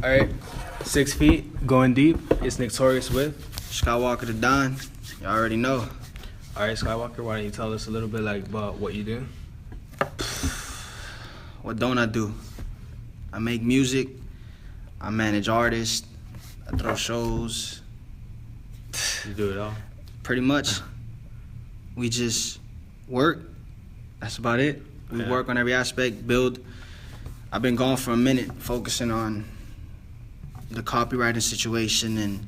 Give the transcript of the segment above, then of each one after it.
All right, 6 feet, going deep. It's Torius with SkywalkerTheDon. You already know. All right, Skywalker, why don't you tell us a little bit about what you do? What don't I do? I make music. I manage artists. I throw shows. You do it all? Pretty much. We just work. That's about it. We work on every aspect, build. I've been gone for a minute, focusing on the copywriting situation and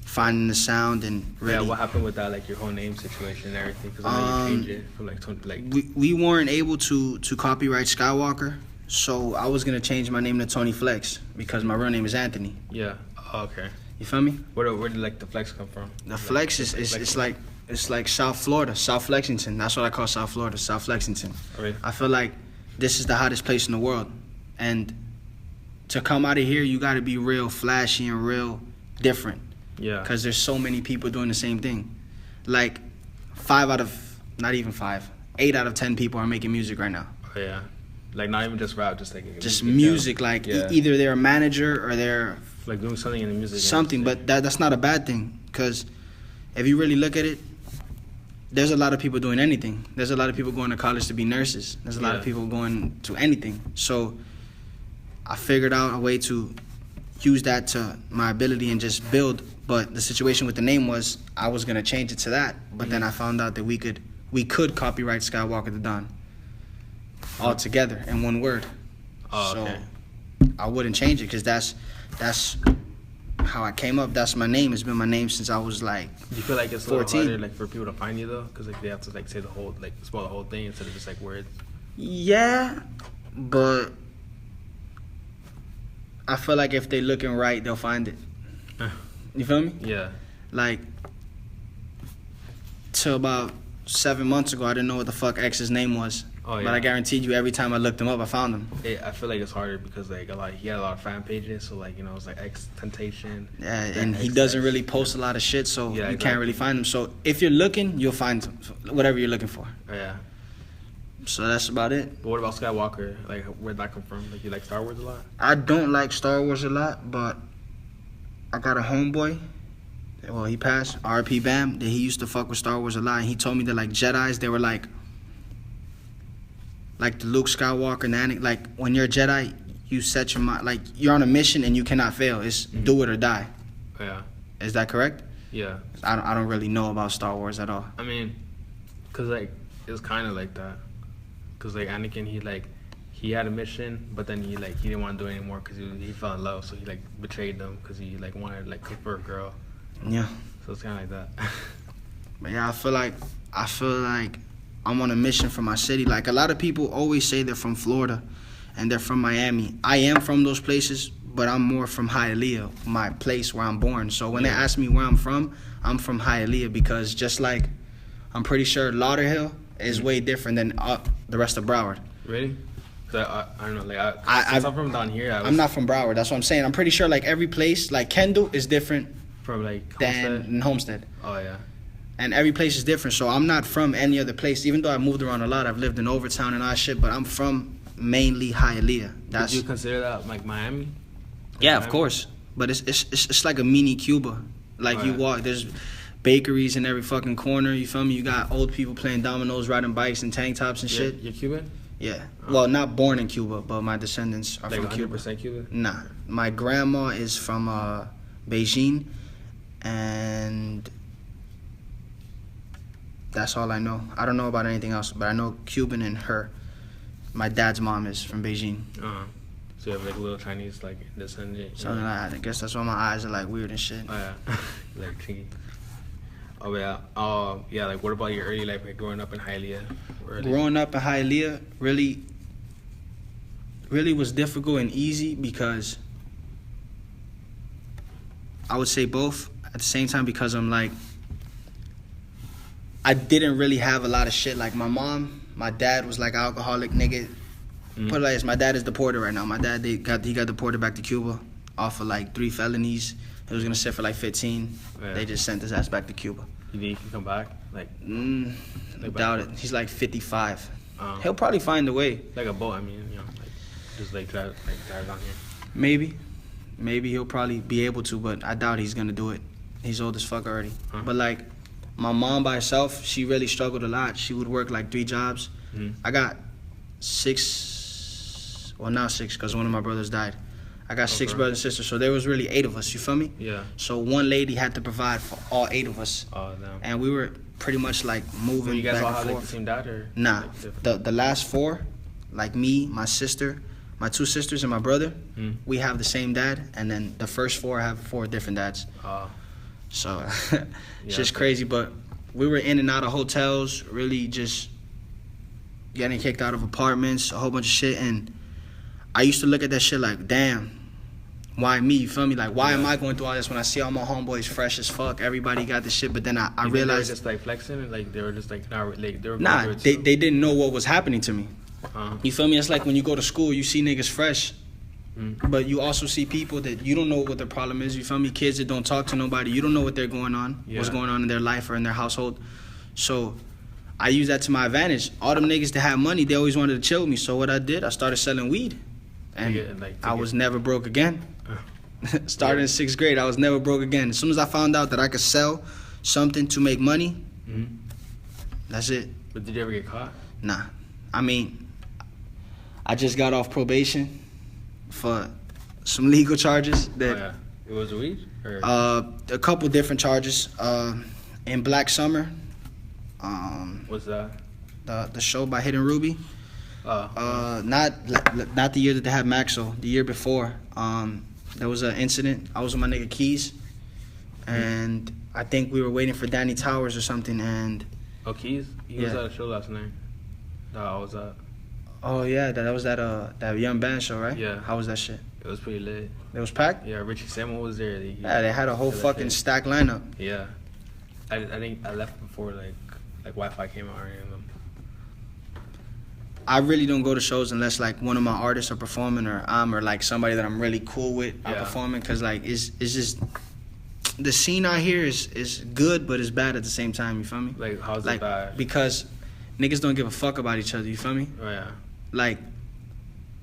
finding the sound and really. Yeah, what happened with that, like your whole name situation and everything? Because I know you changed it from We weren't able to copyright Skywalker, so I was gonna change my name to Tony Flex because my real name is Anthony. Yeah. Oh, okay. You feel me? Where did the Flex come from? The Flex is it's like South Florida, South Lexington. That's what I call South Florida, South Lexington. Right. I feel like this is the hottest place in the world, and to come out of here, you got to be real flashy and real different. Yeah. Because there's so many people doing the same thing. Like 8 out of 10 people are making music right now. Oh, yeah. Like not even just rap, just like just music. Like either they're a manager or they're like doing something in the music. Something, but that's not a bad thing. Because if you really look at it, there's a lot of people doing anything. There's a lot of people going to college to be nurses. There's a lot of people going to anything. So I figured out a way to use that to my ability and just build. But the situation with the name was I was gonna change it to that, but then I found out that we could copyright SkywalkerTheDon all together in one word. Oh, okay. So I wouldn't change it because that's how I came up. That's my name. It's been my name since I was like 14. Do you feel like it's a little harder like for people to find you though, because like they have to like say the whole spell the whole thing instead of just like words? Yeah, but I feel like if they're looking right, they'll find it. You feel me? Yeah. Like, till about 7 months ago, I didn't know what the fuck X's name was. Oh, yeah. But I guaranteed you every time I looked him up, I found him. I feel like it's harder because like he had a lot of fan pages, so like it's like X Temptation. Yeah, and he doesn't really post a lot of shit, so you can't really find him. So if you're looking, you'll find whatever you're looking for. Oh, yeah. So that's about it. But what about Skywalker? Like, where'd that come from? Like, you like Star Wars a lot? I don't like Star Wars a lot, but I got a homeboy. Well, he passed, R.P. Bam, that he used to fuck with Star Wars a lot. And he told me that, like, Jedis, they were like the Luke Skywalker and Anakin. Like, when you're a Jedi, you set your mind, like, you're on a mission and you cannot fail. It's do it or die. Yeah. Is that correct? Yeah. I don't really know about Star Wars at all. I mean, because, like, it was kind of like that. Because, like, Anakin, he had a mission, but then he didn't want to do it anymore because he fell in love. So he, like, betrayed them because he, like, wanted to, like, cook for a girl. Yeah. So it's kind of like that. But, yeah, I feel like I'm on a mission for my city. Like, a lot of people always say they're from Florida and they're from Miami. I am from those places, but I'm more from Hialeah, my place where I'm born. So when they ask me where I'm from Hialeah because just like I'm pretty sure Lauderhill is way different than the rest of Broward. Really? I don't know. Like, I'm from down here. I'm not from Broward. That's what I'm saying. I'm pretty sure like every place, like Kendall is different from like than Homestead. Oh yeah. And every place is different. So I'm not from any other place. Even though I moved around a lot, I've lived in Overtown and all that shit. But I'm from mainly Hialeah. Would you consider that like Miami? Yeah, Miami? Of course. But it's like a mini Cuba. Like you walk, there's bakeries in every fucking corner. You feel me? You got old people playing dominoes, riding bikes and tank tops and shit. You're Cuban? Yeah. Well, not born in Cuba, but my descendants are from Cuba. 100% Cuban? Nah. My grandma is from Beijing, and that's all I know. I don't know about anything else, but I know Cuban and her. My dad's mom is from Beijing. So you have like a little Chinese like descendant? Something like that. I guess that's why my eyes are like weird and shit. Oh yeah. Like chingy. Oh yeah. Yeah. Like, what about your early life, like growing up in Hialeah? Growing up in Hialeah really was difficult and easy because I would say both at the same time because I'm like I didn't really have a lot of shit. Like my dad was like an alcoholic nigga. Put it like this, my dad is deported right now. My dad he got deported back to Cuba off of like 3 felonies. He was gonna sit for like 15. Yeah. They just sent his ass back to Cuba. You think he can come back? Like, I doubt it. He's like 55. He'll probably find a way. Like a boat, I mean, like just like drive down here. Maybe. maybe he'll probably be able to, but I doubt he's gonna do it. He's old as fuck already. Huh. But like, my mom by herself, she really struggled a lot. She would work like 3 jobs. I got 6, well now 6, because one of my brothers died. I got 6 brothers and sisters, so there was really 8 of us. You feel me? Yeah. So one lady had to provide for all 8 of us. Oh, damn. And we were pretty much like moving So you guys back all and have forth. like the same dad or? Nah, Like, the last 4, like me, my sister, my 2 sisters, and my brother, we have the same dad, and then the first 4 have 4 different dads. So it's just crazy, but we were in and out of hotels, really just getting kicked out of apartments, a whole bunch of shit, and I used to look at that shit like, damn, why me? You feel me? Like, why am I going through all this when I see all my homeboys fresh as fuck? Everybody got this shit, but then I realized they were just like flexing, and like they were just like not like they were. Nah, they didn't know what was happening to me. You feel me? It's like when you go to school, you see niggas fresh, but you also see people that you don't know what their problem is. You feel me? Kids that don't talk to nobody. You don't know what they're going on, what's going on in their life or in their household. So I use that to my advantage. All them niggas that had money, they always wanted to chill with me. So what I did, I started selling weed, and I was never broke again. Started in 6th grade, I was never broke again. As soon as I found out that I could sell something to make money, that's it. But did you ever get caught? Nah. I mean, I just got off probation for some legal charges. That It was weed? Or? A couple different charges. In Black Summer. What's that? The show by Hidden Ruby. Not the year that they had Maxo. The year before. There was an incident. I was with my nigga Keys, and I think we were waiting for Danny Towers or something. And Keys? He was at a show last night. I was at. Oh yeah, that was that Young Band show, right? Yeah. How was that shit? It was pretty lit. It was packed? Yeah, Richie Samuel was there. They had a whole fucking stacked lineup. Yeah. I think I left before like Wi-Fi came out or anything. I really don't go to shows unless like one of my artists are performing or like somebody that I'm really cool with are performing, because like it's just the scene out here is good but it's bad at the same time. You feel me? Like how's like, it bad? Because niggas don't give a fuck about each other. You feel me? Oh yeah. Like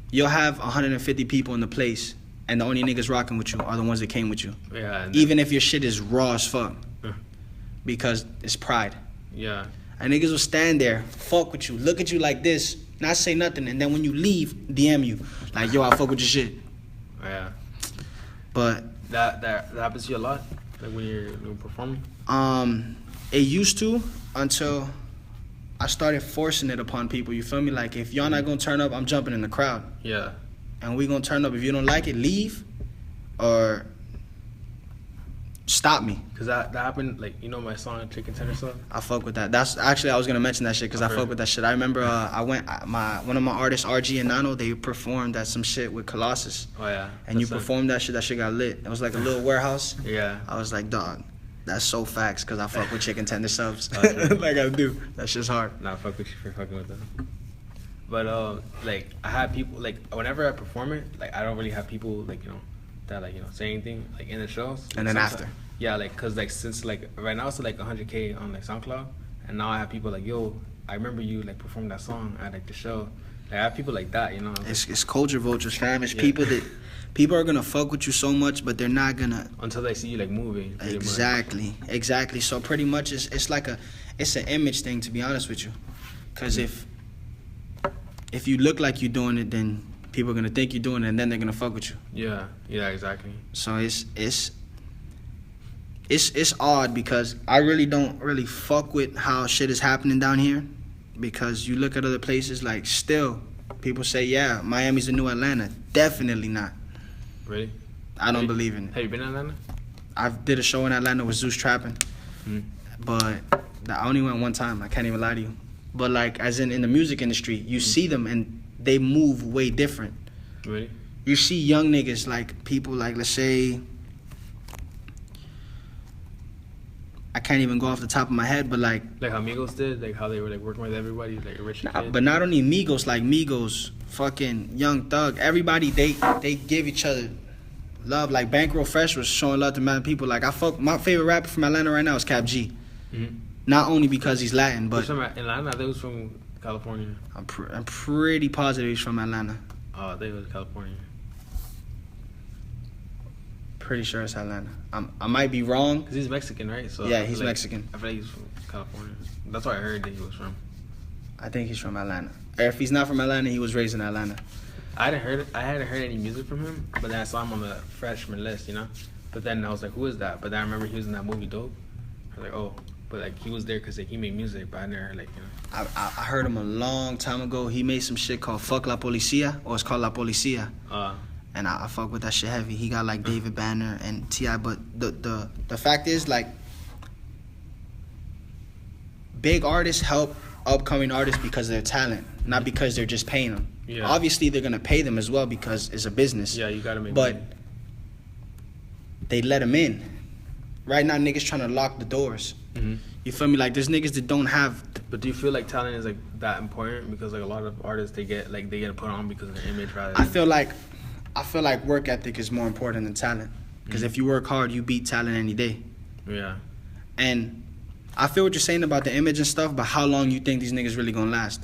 you'll have 150 people in the place and the only niggas rocking with you are the ones that came with you. Yeah. Even if your shit is raw as fuck, because it's pride. Yeah. And niggas will stand there, fuck with you, look at you like this, not say nothing, and then when you leave, DM you like, yo, I fuck with your shit. Yeah. But that happens to you a lot, like when you're performing. It used to until I started forcing it upon people. You feel me? Like if y'all not gonna turn up, I'm jumping in the crowd. Yeah. And we gonna turn up. If you don't like it, leave, or stop me. Cause that happened, like, you know my song Chicken Tender Song? I fuck with that. That's actually, I was gonna mention that shit because I fuck with that shit. I remember one of my artists, RG and Nano, they performed at some shit with Colossus. Oh yeah. And you performed that shit. That shit got lit. It was like a little warehouse. Yeah. I was like, dog, that's so facts because I fuck with chicken tender subs. Oh, sure. Like I do. That shit's hard. Nah, fuck with you for fucking with them. But like I have people, like whenever I perform it, like I don't really have people like, you know, that like, you know, say anything like in the shows. And then after. Yeah, like, cause like since like right now it's like 100K on like SoundCloud, and now I have people like, yo, I remember you like performed that song at like the show. Like I have people like that, you know. It's culture vultures, fam. It's people that people are gonna fuck with you so much, but they're not gonna until they see you like moving. Exactly. So pretty much it's like it's an image thing, to be honest with you, cause if you look like you're doing it, then people are gonna think you're doing it, and then they're gonna fuck with you. Yeah, exactly. So it's odd because I really don't really fuck with how shit is happening down here, because you look at other places, like still people say, yeah, Miami's the new Atlanta. Definitely not. Really? I don't believe in it. Have you been in Atlanta? I did a show in Atlanta with Zeus Trapping, but I only went one time. I can't even lie to you. But like, as in the music industry, you see them and they move way different. Really? You see young niggas, like people like, let's say, I can't even go off the top of my head, but like how Migos did, like how they were like working with everybody, like a rich kid. But not only Migos, like Migos, fucking Young Thug, everybody, they give each other love. Like Bankroll Fresh was showing love to mad people. Like my favorite rapper from Atlanta right now is Cap G. Not only because he's Latin, but from Atlanta. I think it was from California. I'm pretty positive he's from Atlanta. Oh, I think it was California. pretty sure it's Atlanta. I might be wrong. Because he's Mexican, right? So Yeah, he's Mexican. I feel like he's from California. That's where I heard that he was from. I think he's from Atlanta. Or if he's not from Atlanta, he was raised in Atlanta. I hadn't heard any music from him, but then I saw him on the freshman list, you know? But then I was like, who is that? But then I remember he was in that movie Dope. I was like, oh. But, like, he was there because like, he made music, but I never, like, you know. I heard him a long time ago. He made some shit called Fuck La Policia, or it's called La Policia. And I fuck with that shit heavy. He got, like, David Banner and T.I. But the fact is, like, big artists help upcoming artists because of their talent, not because they're just paying them. Yeah. Obviously, they're going to pay them as well because it's a business. Yeah, you got to make But money. they let them in. Right now, niggas trying to lock the doors. Mm-hmm. You feel me? Like, there's niggas that don't have... But do you feel like talent is, like, that important? Because, like, a lot of artists, they get put on because of their image rather than... I feel like work ethic is more important than talent. Because if you work hard, you beat talent any day. Yeah. And I feel what you're saying about the image and stuff, but how long you think these niggas really gonna last?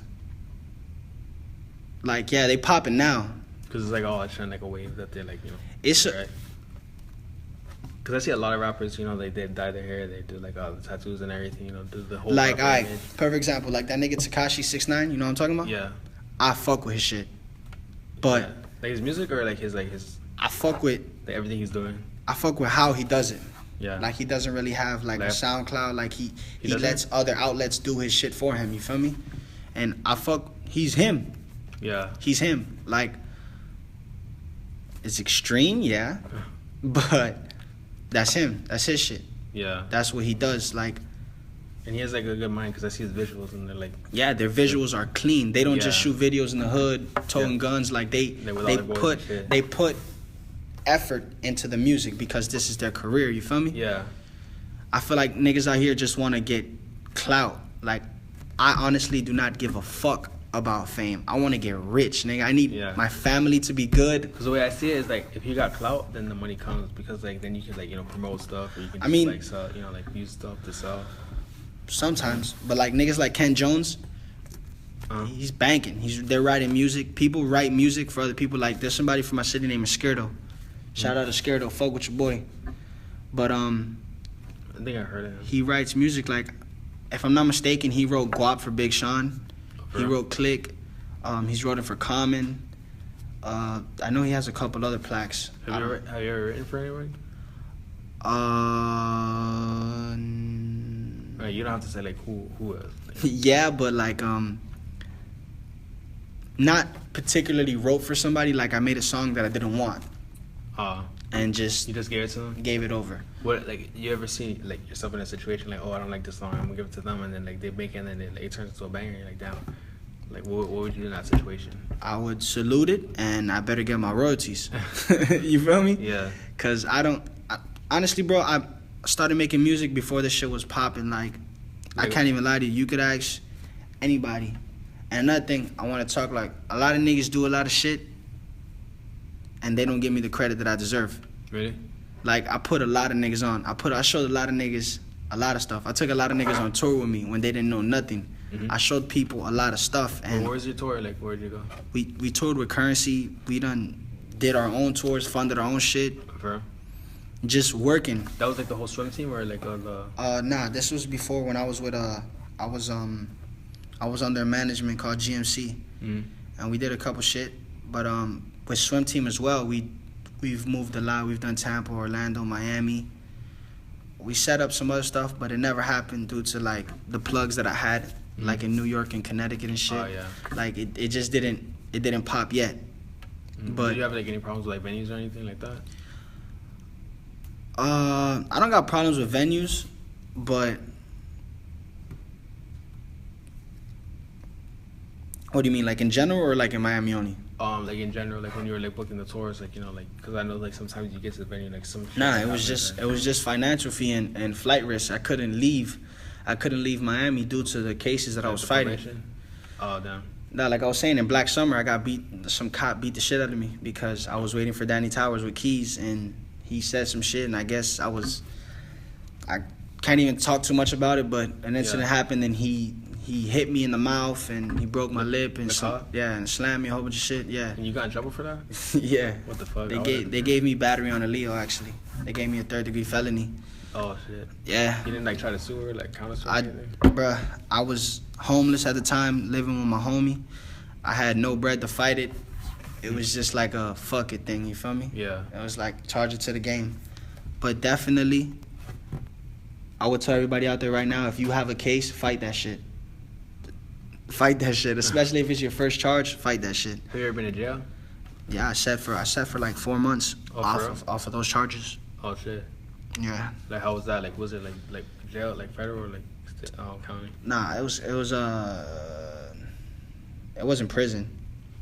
Like, yeah, they popping now. Because it's like, oh, it's like a wave that they're like, you know. It's right. Because I see a lot of rappers, you know, they dye their hair, they do like all the tattoos and everything, you know, do the whole. Like, alright, perfect example, like that nigga Tekashi 6ix9ine, you know what I'm talking about? Yeah. I fuck with his shit, but like his music or like his. I fuck with like everything he's doing. I fuck with how he does it. Yeah. Like he doesn't really have like a SoundCloud. Like he lets other outlets do his shit for him. You feel me? And he's him. Yeah. He's him. Like, it's extreme, yeah, but that's him. That's his shit. Yeah. That's what he does. Like, and he has like a good mind because I see his visuals and they're like. Yeah, their visuals are clean. They don't just shoot videos in the hood, toting guns. Like they put effort into the music because this is their career. You feel me? Yeah. I feel like niggas out here just want to get clout. Like, I honestly do not give a fuck about fame. I want to get rich, nigga. I need my family to be good. Because the way I see it is like, if you got clout, then the money comes because like then you can like, you know, promote stuff or you can just like sell, you know, like use stuff to sell. Sometimes, but like niggas like Ken Jones, he's banking. They're writing music. People write music for other people. Like there's somebody from my city named Skirdo. Shout out to Skirdo. Fuck with your boy. But I think I heard of him. He writes music. Like, if I'm not mistaken, he wrote Guap for Big Sean. He wrote Click. He's wrote it for Common. I know he has a couple other plaques. Have you ever written for anyone? You don't have to say like who else. Like. Yeah, but like not particularly wrote for somebody. Like I made a song that I didn't want. And you just gave it to them? Gave it over. What, like, you ever see like yourself in a situation like, oh, I don't like this song, I'm gonna give it to them, and then like they make it and then it turns into a banger, and you're like, damn. Like, what would you do in that situation? I would salute it, and I better get my royalties. You feel me? Yeah. Cause honestly, bro, I started making music before this shit was popping. Like, I can't even lie to you. You could ask anybody. And another thing, I want to talk, like, a lot of niggas do a lot of shit, and they don't give me the credit that I deserve. Really? Like, I put a lot of niggas on. I showed a lot of niggas a lot of stuff. I took a lot of niggas on tour with me when they didn't know nothing. Mm-hmm. I showed people a lot of stuff. And where's your tour? Like, where'd you go? We toured with Currency. We did our own tours, funded our own shit. For just working. That was like the whole swim team, or like Nah, this was before when I was with I was under a management called GMC, and we did a couple shit. But with swim team as well, we've moved a lot. We've done Tampa, Orlando, Miami. We set up some other stuff, but it never happened due to like the plugs that I had, like in New York and Connecticut and shit. Oh yeah. Like it just didn't pop yet. But did you have like any problems with like venues or anything like that? I don't got problems with venues, but what do you mean, like in general or like in Miami only? Like in general, like when you were like booking the tours, like, you know, like, because I know like sometimes you get to the venue like some. Nah, it was just financial fee and flight risk. I couldn't leave Miami due to the cases that I was fighting. Oh damn. Nah, like I was saying, in Black Summer, I got some cop beat the shit out of me because I was waiting for Danny Towers with keys and he said some shit, and I guess I can't even talk too much about it, but an incident happened and he hit me in the mouth and he broke my lip and and slammed me a whole bunch of shit. Yeah. And you got in trouble for that? Yeah. What the fuck? They gave me battery on a Leo actually. They gave me a 3rd-degree felony. Oh shit. Yeah. You didn't like try to sue her, like counter sue? Bruh, I was homeless at the time, living with my homie. I had no bread to fight it. It was just like a fuck it thing, you feel me? Yeah. It was like charge it to the game. But definitely, I would tell everybody out there right now, if you have a case, fight that shit. Fight that shit, especially if it's your first charge. Fight that shit. Have you ever been in jail? Yeah, I sat for like 4 months off of those charges. Oh shit. Yeah. Like how was that? Like was it like jail, like federal or like county? Nah, it wasn't prison,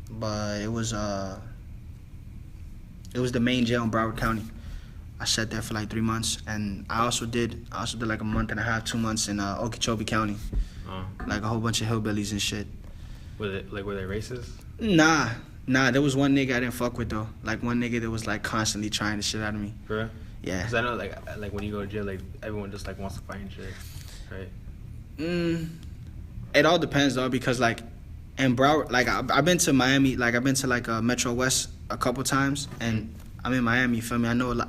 but it was the main jail in Broward County. I sat there for like 3 months, and I also did like a month and a half, 2 months in Okeechobee County. Like a whole bunch of hillbillies and shit. Were they racist? Nah. There was one nigga I didn't fuck with though. Like one nigga that was like constantly trying the shit out of me. For real? Yeah. Cause I know like when you go to jail, like everyone just like wants to fight and shit, right? It all depends though, because like in Broward, like I've been to Miami, like I've been to like Metro West a couple times, and I'm in Miami. You feel me? I know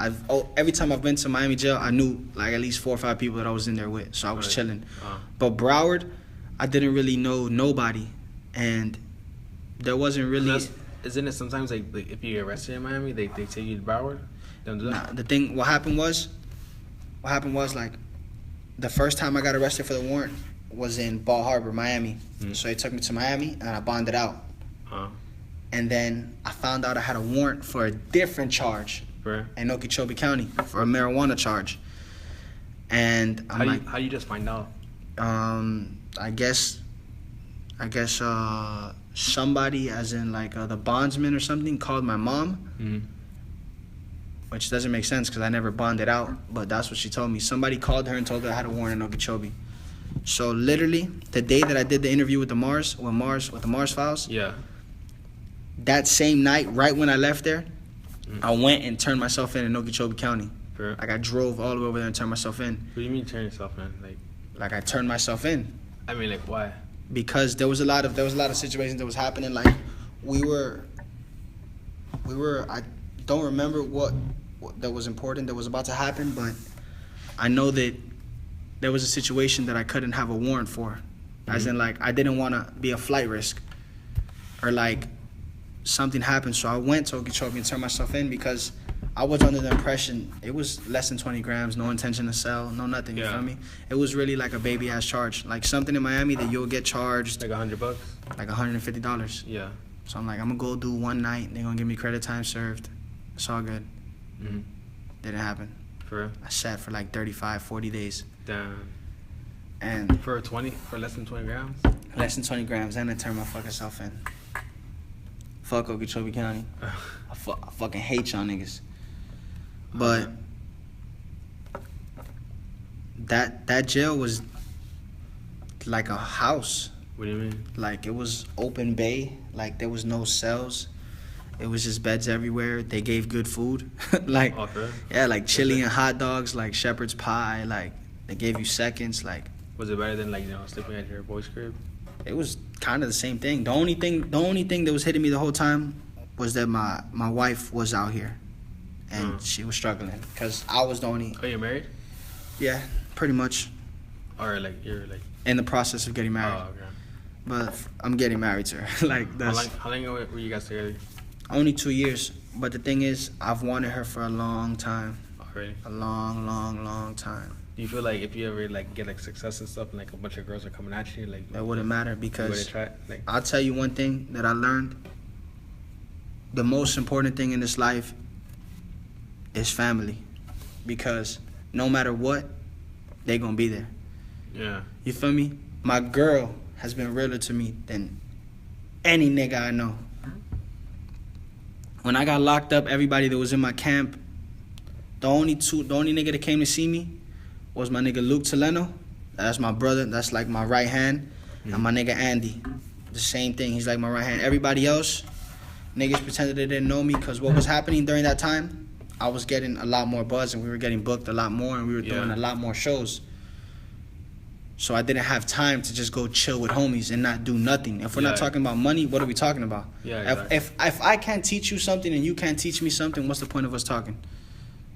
every time I've been to Miami jail, I knew like at least 4 or 5 people that I was in there with, so I was chilling. But Broward, I didn't really know nobody, and there wasn't really. Isn't it sometimes like if you get arrested in Miami, they take you to Broward? Don't do that? Nah, what happened was like the first time I got arrested for the warrant was in Bal Harbor, Miami. So they took me to Miami and I bonded out. And then I found out I had a warrant for a different charge in Okeechobee County for a marijuana charge. And how you just find out? I guess somebody, as in like the bondsman or something, called my mom. Which doesn't make sense because I never bonded out, but that's what she told me. Somebody called her and told her I had a warrant in Okeechobee. So literally, the day that I did the interview with the Mars files, that same night, right when I left there, I went and turned myself in Okeechobee County. Like I drove all the way over there and turned myself in. What do you mean turn yourself in? Like I turned myself in. I mean, like why? Because there was a lot of situations that was happening. Like we were. I don't remember what that was important that was about to happen, but I know that there was a situation that I couldn't have a warrant for. As in, like, I didn't want to be a flight risk or, like, something happened. So I went to Okeechobee and turned myself in because I was under the impression it was less than 20 grams, no intention to sell, no nothing, you feel me? It was really like a baby-ass charge. Like something in Miami that you'll get charged. Like $100? Like $150. Yeah. So I'm like, I'm going to go do one night. They're going to give me credit time served. It's all good. Didn't happen. For real? I sat for like 35, 40 days. Damn. And for less than 20 grams? Less than 20 grams, and I turned my fucking self in. Fuck Okeechobee County. I fucking hate y'all niggas. But that jail was like a house. What do you mean? Like it was open bay. Like there was no cells. It was just beds everywhere. They gave good food. Like yeah, like chili and hot dogs, like shepherd's pie. Like they gave you seconds. Like was it better than like sleeping at your boy's crib? It was kind of the same thing. The only thing that was hitting me the whole time was that my wife was out here, and she was struggling because I was the only. Oh, you're married? Yeah, pretty much. Or like you're like in the process of getting married. Oh, okay. But I'm getting married to her. Like that's. How long were you guys together? Only 2 years. But the thing is, I've wanted her for a long time. Already? A long, long, long time. Do you feel like if you ever like get like success and stuff, and like a bunch of girls are coming at you, like that wouldn't matter because try, like, I'll tell you one thing that I learned. The most important thing in this life is family, because no matter what, they gonna be there. Yeah. You feel me? My girl has been realer to me than any nigga I know. When I got locked up, everybody that was in my camp, the only nigga that came to see me was my nigga Luke Teleno. That's my brother. That's like my right hand. And my nigga Andy. The same thing. He's like my right hand. Everybody else, niggas pretended they didn't know me because what was happening during that time, I was getting a lot more buzz and we were getting booked a lot more and we were doing a lot more shows. So I didn't have time to just go chill with homies and not do nothing. If we're not talking about money, what are we talking about? Yeah, exactly. If I can't teach you something and you can't teach me something, what's the point of us talking?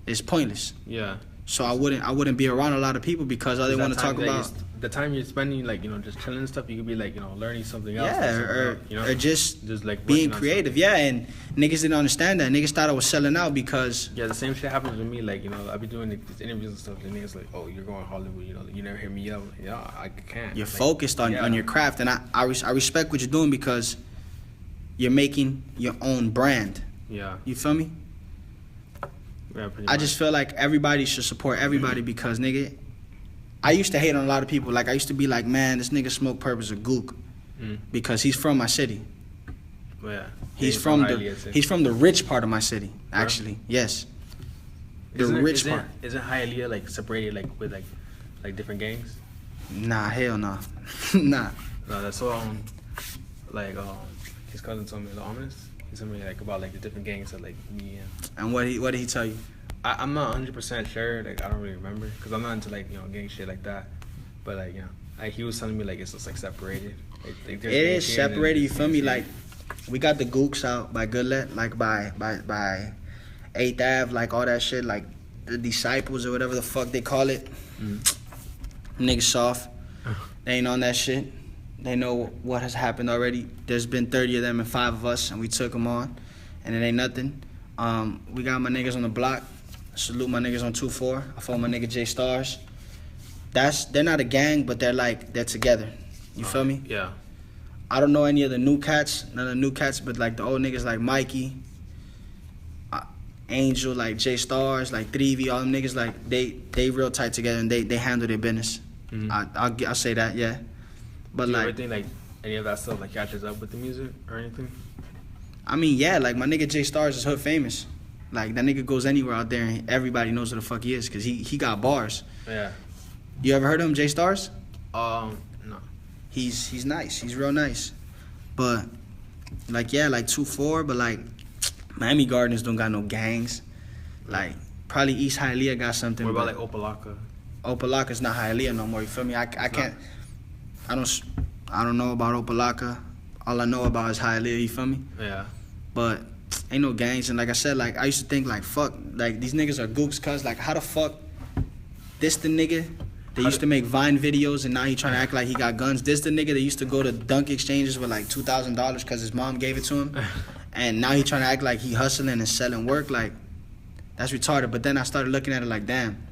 it's pointless. Yeah. So I wouldn't be around a lot of people because all they want to talk about. The time you're spending, like, you know, just chilling and stuff, you could be like, you know, learning something else. Yeah, or just like being creative. Yeah, and niggas didn't understand that. Niggas thought I was selling out because. Yeah, the same shit happens with me. Like, you know, I be doing these interviews and stuff, and niggas like, oh, you're going to Hollywood. You know, you never hear me yell. Yeah, I can't. You're like, focused on your craft, and I respect what you're doing because you're making your own brand. Yeah. You feel me? Yeah, pretty I much. just feel like everybody should support everybody because, nigga, I used to hate on a lot of people. Like, I used to be like, man, this nigga Smoke Purp is a gook because he's from my city. Well, yeah. He's from the rich part of my city, actually. Yes. Rich part. Isn't Hialeah like separated like with like different gangs? Nah, hell no. Nah. No, that's so like his cousin told me the ominous. He told me like about like the different gangs that like me and what did he tell you? I'm not 100% sure. Like I don't really remember because I'm not into like, you know, gang shit like that. But like, you know, like he was telling me like it's just like separated. Like, it is separated. You feel me? Like we got the Gooks out by Goodlet, like by 8th Ave, like all that shit, like the Disciples or whatever the fuck they call it. Niggas soft. They ain't on that shit. They know what has happened already. There's been 30 of them and 5 of us, and we took them on, and it ain't nothing. We got my niggas on the block. Salute my niggas on 2-4. I follow my nigga J Stars. They're not a gang, but they're together. You feel me? Yeah. I don't know any of the new cats, none of the new cats, but like the old niggas like Mikey, Angel, like J Stars, like 3V, all them niggas, like they real tight together and they handle their business. I'll say that, yeah. But do you like, ever think like any of that stuff like catches up with the music or anything? I mean, yeah, like my nigga J Stars is hood famous. Like that nigga goes anywhere out there and everybody knows who the fuck he is because he got bars. Yeah. You ever heard of him, J Stars? No. He's nice. He's real nice. But like, yeah, like 2-4, but like Miami Gardens don't got no gangs. Like probably East Hialeah got something. What about like Opalaka? Opalaka's not Hialeah no more. You feel me? I can't. I don't know about Opalaka. All I know about is Hialeah. You feel me? Yeah. But ain't no gangs. And like I said, like I used to think like fuck, like these niggas are gooks. Cause like how the fuck this the nigga that used to make Vine videos and now he trying to act like he got guns. This the nigga that used to go to dunk exchanges with like $2,000 because his mom gave it to him, and now he trying to act like he hustling and selling work. Like that's retarded. But then I started looking at it like, damn,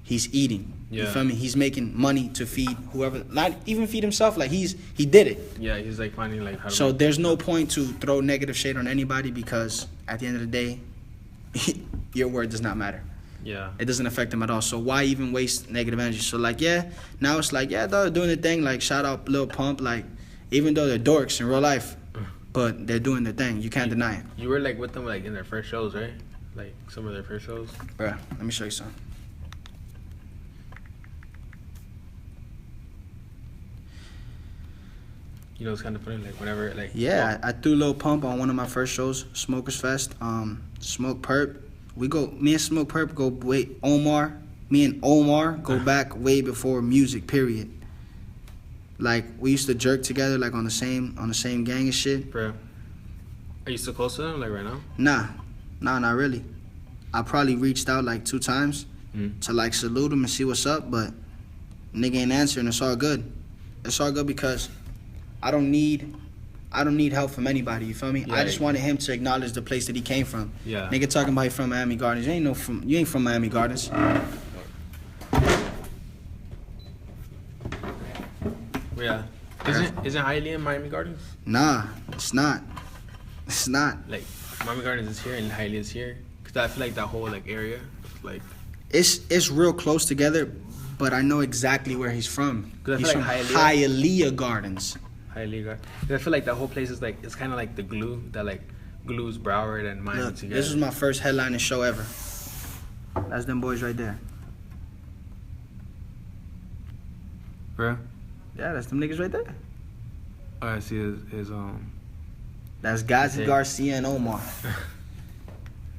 he's eating. Yeah. You feel me? He's making money to feed whoever, not even feed himself. Like he did it. Yeah, he's like finding like how to. So there's no point to throw negative shade on anybody because at the end of the day, your word does not matter. Yeah. It doesn't affect them at all. So why even waste negative energy? So like, yeah, now it's like, yeah, they're doing their thing. Like shout out Lil Pump. Like even though they're dorks in real life, but they're doing their thing. You can't deny it. You were like with them like in their first shows, right? Like some of their first shows. Bruh, let me show you something. You know, it's kind of funny, like, whenever, like... Yeah, I threw Lil Pump on one of my first shows, Smokers Fest. Smoke Perp. Me and Smoke Perp go way... Me and Omar go back way before music, period. Like, we used to jerk together, like, on the same gang and shit. Bro. Are you still close to them, like, right now? Nah, not really. I probably reached out, like, 2 times to, like, salute him and see what's up, but nigga ain't answering. It's all good. It's all good because... I don't need help from anybody, you feel me? Yeah, I just wanted him to acknowledge the place that he came from. Yeah. Nigga talking about he from Miami Gardens. You ain't from Miami Gardens. Yeah. Isn't Hialeah in Miami Gardens? Nah, it's not. It's not. Like, Miami Gardens is here and Hialeah is here. Because I feel like that whole, like, area, like... It's real close together, but I know exactly where he's from. He's from like Hialeah Gardens. Hialeah Gardens. I feel like that whole place is like, it's kind of like the glue that like glues Broward and Miami together. This was my first headlining show ever. That's them boys right there. Bro? Yeah, that's them niggas right there. Oh, I see his That's Gazi Garcia and Omar.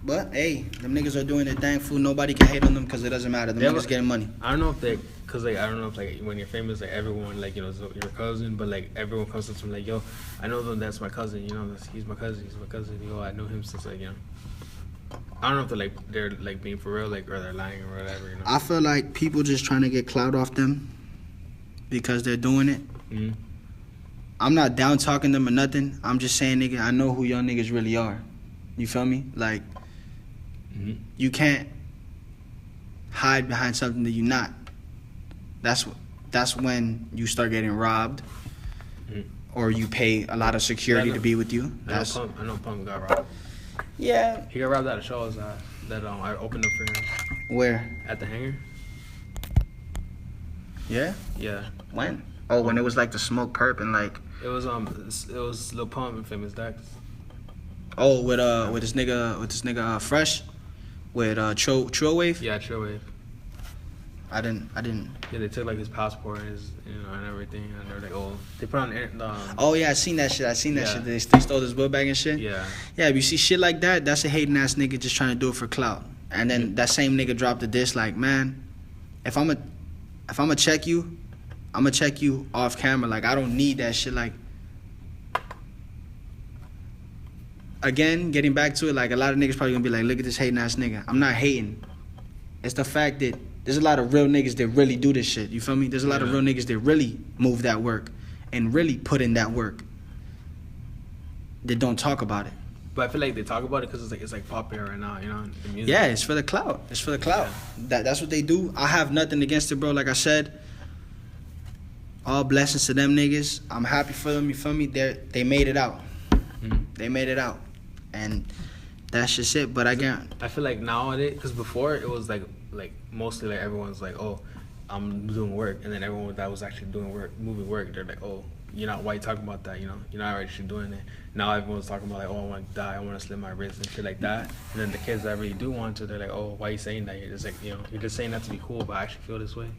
But hey, them niggas are doing their thing. Fool, nobody can hate on them because it doesn't matter. Them niggas getting money. I don't know if they, cause like I don't know if like when you're famous, like everyone like, you know, is your cousin, but like everyone comes to them like, yo, I know them. That's my cousin. You know, he's my cousin. He's my cousin. Yo, I know him since like, you know. I don't know if they're like being for real, like, or they're lying or whatever. You know. I feel like people just trying to get clout off them because they're doing it. Mm-hmm. I'm not down talking them or nothing. I'm just saying, nigga, I know who young niggas really are. You feel me? Like, you can't hide behind something that you're not. That's when you start getting robbed, or you pay a lot of security to be with you. I know Pump got robbed. Yeah. He got robbed at a show that I opened up for him. Where? At the hangar. Yeah. Yeah. When? Oh, when it was like the smoke perp and like. It was Lil Pump and Famous Dex. Oh, with this nigga Fresh, with Trill Wave. Yeah, Trill Wave. I didn't. Yeah, they took like his passport and his, and everything, and they're like, oh, they put on. Oh yeah, I seen that shit. They stole his book bag and shit. Yeah. Yeah, if you see shit like that, that's a hating ass nigga just trying to do it for clout. And then that same nigga dropped the diss like, man, if I'ma check you, I'ma check you off camera. Like, I don't need that shit. Like, again, getting back to it, like, a lot of niggas probably gonna be like, look at this hating ass nigga. I'm not hating. It's the fact that there's a lot of real niggas that really do this shit. You feel me? There's a lot of real niggas that really move that work and really put in that work that don't talk about it. But I feel like they talk about it because it's like popular right now, the music. Yeah, it's for the clout. It's for the clout. Yeah. That's what they do. I have nothing against it, bro. Like I said, all blessings to them niggas. I'm happy for them. You feel me? They made it out. They made it out, and that's just it. But I feel like nowadays, because before it was like mostly like everyone's like, oh, I'm doing work, and then everyone that was actually doing work, moving work, they're like, oh, you're not, why you talking about that? You're not actually doing it. Now everyone's talking about like, oh, I want to die, I want to slit my wrist and shit like that. And then the kids that really do want to, they're like, oh, why are you saying that? You're just like, you're just saying that to be cool, but I actually feel this way.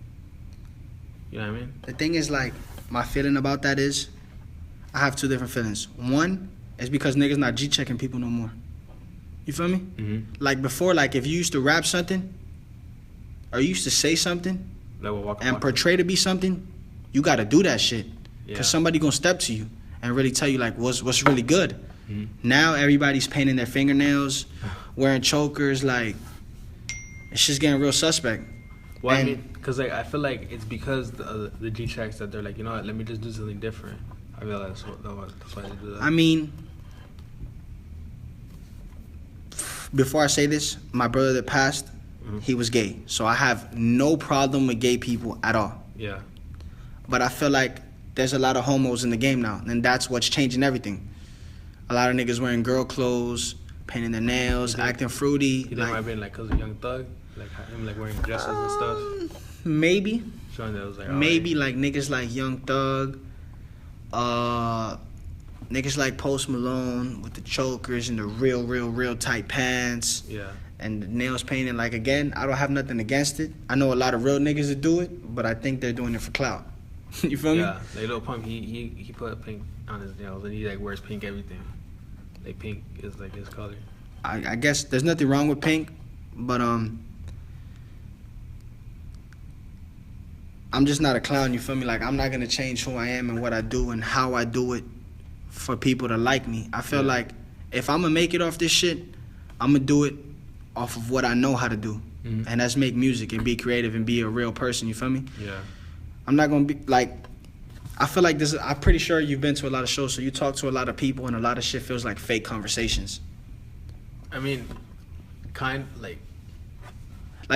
You know what I mean? The thing is, like, my feeling about that is, I have two different feelings. One is because niggas not G-checking people no more. You feel me? Mm-hmm. Like before, like if you used to rap something, or you used to say something, and portray to be something, you got to do that shit. Because somebody going to step to you and really tell you, like, what's really good. Mm-hmm. Now everybody's painting their fingernails, wearing chokers, like, it's just getting real suspect. Well, I mean, because like, I feel like it's because the G-checks that they're like, you know what, let me just do something different. I feel like that's why they do that. I mean, before I say this, my brother that passed, he was gay. So I have no problem with gay people at all. Yeah. But I feel like there's a lot of homos in the game now, and that's what's changing everything. A lot of niggas wearing girl clothes, painting their nails, acting fruity. You think it might have been like because of Young Thug? Like him like wearing dresses and stuff? Maybe. Showing that it was like, maybe like niggas like Young Thug, niggas like Post Malone with the chokers and the real tight pants. Yeah. And the nails painted. Like, again, I don't have nothing against it. I know a lot of real niggas that do it, but I think they're doing it for clout. You feel me? Yeah. Like Lil Pump, he put pink on his nails and he like wears pink everything. Like pink is like his color. I guess there's nothing wrong with pink, but I'm just not a clown, you feel me? Like, I'm not gonna change who I am and what I do and how I do it for people to like me. I feel like if I'm gonna make it off this shit, I'm gonna do it off of what I know how to do. And that's make music and be creative and be a real person, you feel me? Yeah. I'm not gonna be like, I feel like this. I'm pretty sure you've been to a lot of shows, so you talk to a lot of people, and a lot of shit feels like fake conversations. I mean, like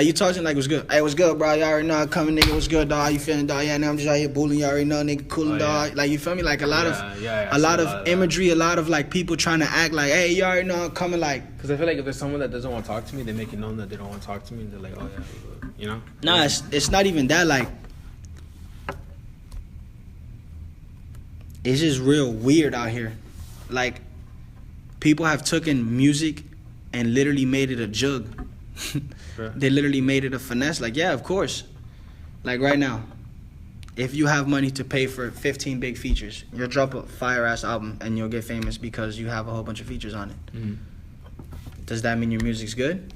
you talking like, what's good? Hey, what's good, bro? You already know I'm coming, nigga. What's good, dog? You feeling, dog? Yeah, now I'm just out here bullying. You already know, nigga. Coolin', dog. Like, you feel me? Like a lot of imagery, a lot of like people trying to act like, hey, you already know I'm coming. Like, because I feel like if there's someone that doesn't want to talk to me, they make it known that they don't want to talk to me. And they're like, oh yeah, you know? Nah, it's not even that. Like, it's just real weird out here. Like, people have taken music and literally made it a jug. Sure. They literally made it a finesse. Like, yeah, of course. Like, right now, if you have money to pay for 15 big features, you'll drop a fire-ass album and you'll get famous because you have a whole bunch of features on it. Mm-hmm. Does that mean your music's good?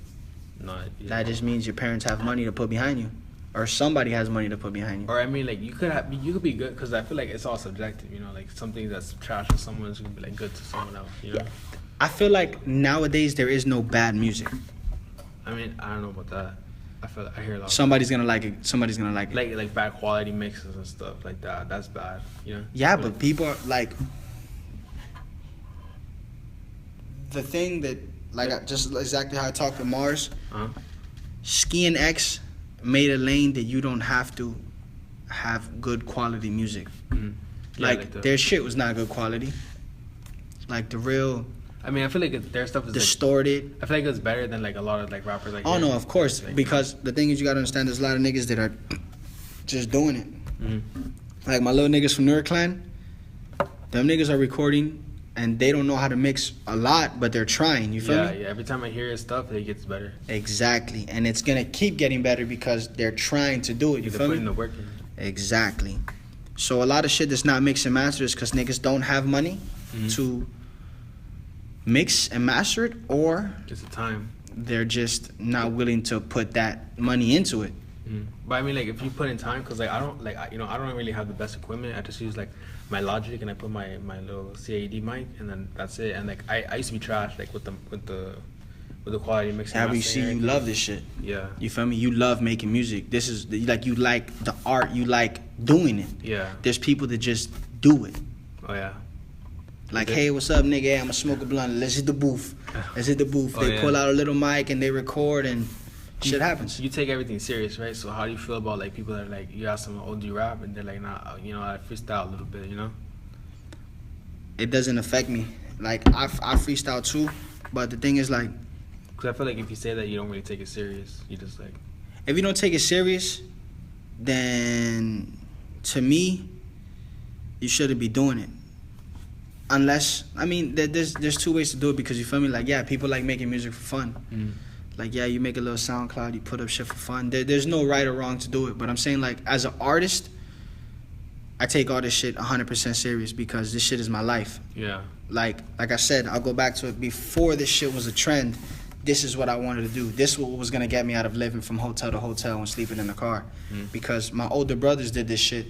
No. Yeah. That just means your parents have money to put behind you. Or somebody has money to put behind you. Or, I mean, like, you could be good, because I feel like it's all subjective, you know? Like, something that's trash to someone is going to be, like, good to someone else, you know? Yeah. I feel like nowadays there is no bad music. I mean, I don't know about that. I hear a lot. Somebody's gonna like it. Somebody's gonna like it. Like bad quality mixes and stuff like that. That's bad. You know. Yeah, but people are like the thing that just exactly how I talked to Mars. Ski and X made a lane that you don't have to have good quality music. Mm-hmm. Yeah, like their shit was not good quality. Like the real. I mean, I feel like their stuff is distorted. Like, I feel like it's better than like a lot of like rappers. Like oh no, of course, like, because the thing is, you gotta understand, there's a lot of niggas that are just doing it. Mm-hmm. Like my little niggas from Nur Clan, them niggas are recording, and they don't know how to mix a lot, but they're trying. You feel me? Yeah. Every time I hear his stuff, it gets better. Exactly, and it's gonna keep getting better because they're trying to do it. You feel me? Putting the work in. Exactly. So a lot of shit that's not mixed and mastered is because niggas don't have money to mix and master it, or just the time. They're just not willing to put that money into it. But I mean, like, if you put in time, because like I don't really have the best equipment. I just use like my Logic, and I put my little CAD mic, and then that's it. And like I used to be trash like with the quality mixing. Yeah, but you see, you love this shit. Yeah. You feel me? You love making music. This is like, you like the art. You like doing it. Yeah. There's people that just do it. Oh yeah. Like, hey, what's up, nigga? Hey, I'ma smoke a blunt. Let's hit the booth. They pull out a little mic and they record, and shit happens. You take everything serious, right? So how do you feel about like people that are like, you ask them, oh, do you rap? And they're like, nah, I freestyle a little bit, you know? It doesn't affect me. Like, I freestyle too, but the thing is, like, because I feel like if you say that, you don't really take it serious. You just like, if you don't take it serious, then to me, you shouldn't be doing it. Unless, I mean, there's two ways to do it, because you feel me? Like, yeah, people like making music for fun. Like, yeah, you make a little SoundCloud, you put up shit for fun. There's no right or wrong to do it. But I'm saying, like, as an artist, I take all this shit 100% serious, because this shit is my life. Yeah. Like I said, I'll go back to it. Before this shit was a trend, this is what I wanted to do. This was going to get me out of living from hotel to hotel and sleeping in the car. Because my older brothers did this shit,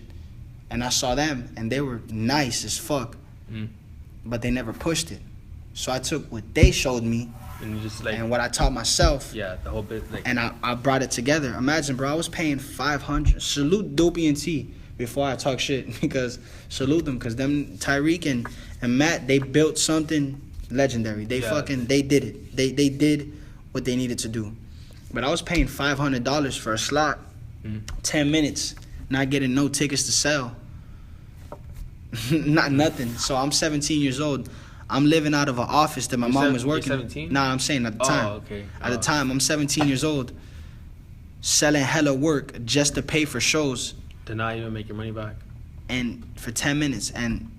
and I saw them, and they were nice as fuck. But they never pushed it. So I took what they showed me, and you just like, and what I taught myself. Yeah, the whole bit. Like, and I brought it together. Imagine, bro, I was paying $500. Salute Dopey and T before I talk shit, because salute them, because them Tyreek and Matt, they built something legendary. They they did it. They did what they needed to do. But I was paying $500 for a slot, 10 minutes, not getting no tickets to sell. Not nothing. So I'm 17 years old. I'm living out of an office that my mom was working. You're 17? Nah, I'm saying at the time. Oh, okay. At the time, I'm 17 years old, selling hella work just to pay for shows. To not even make your money back. And for 10 minutes. And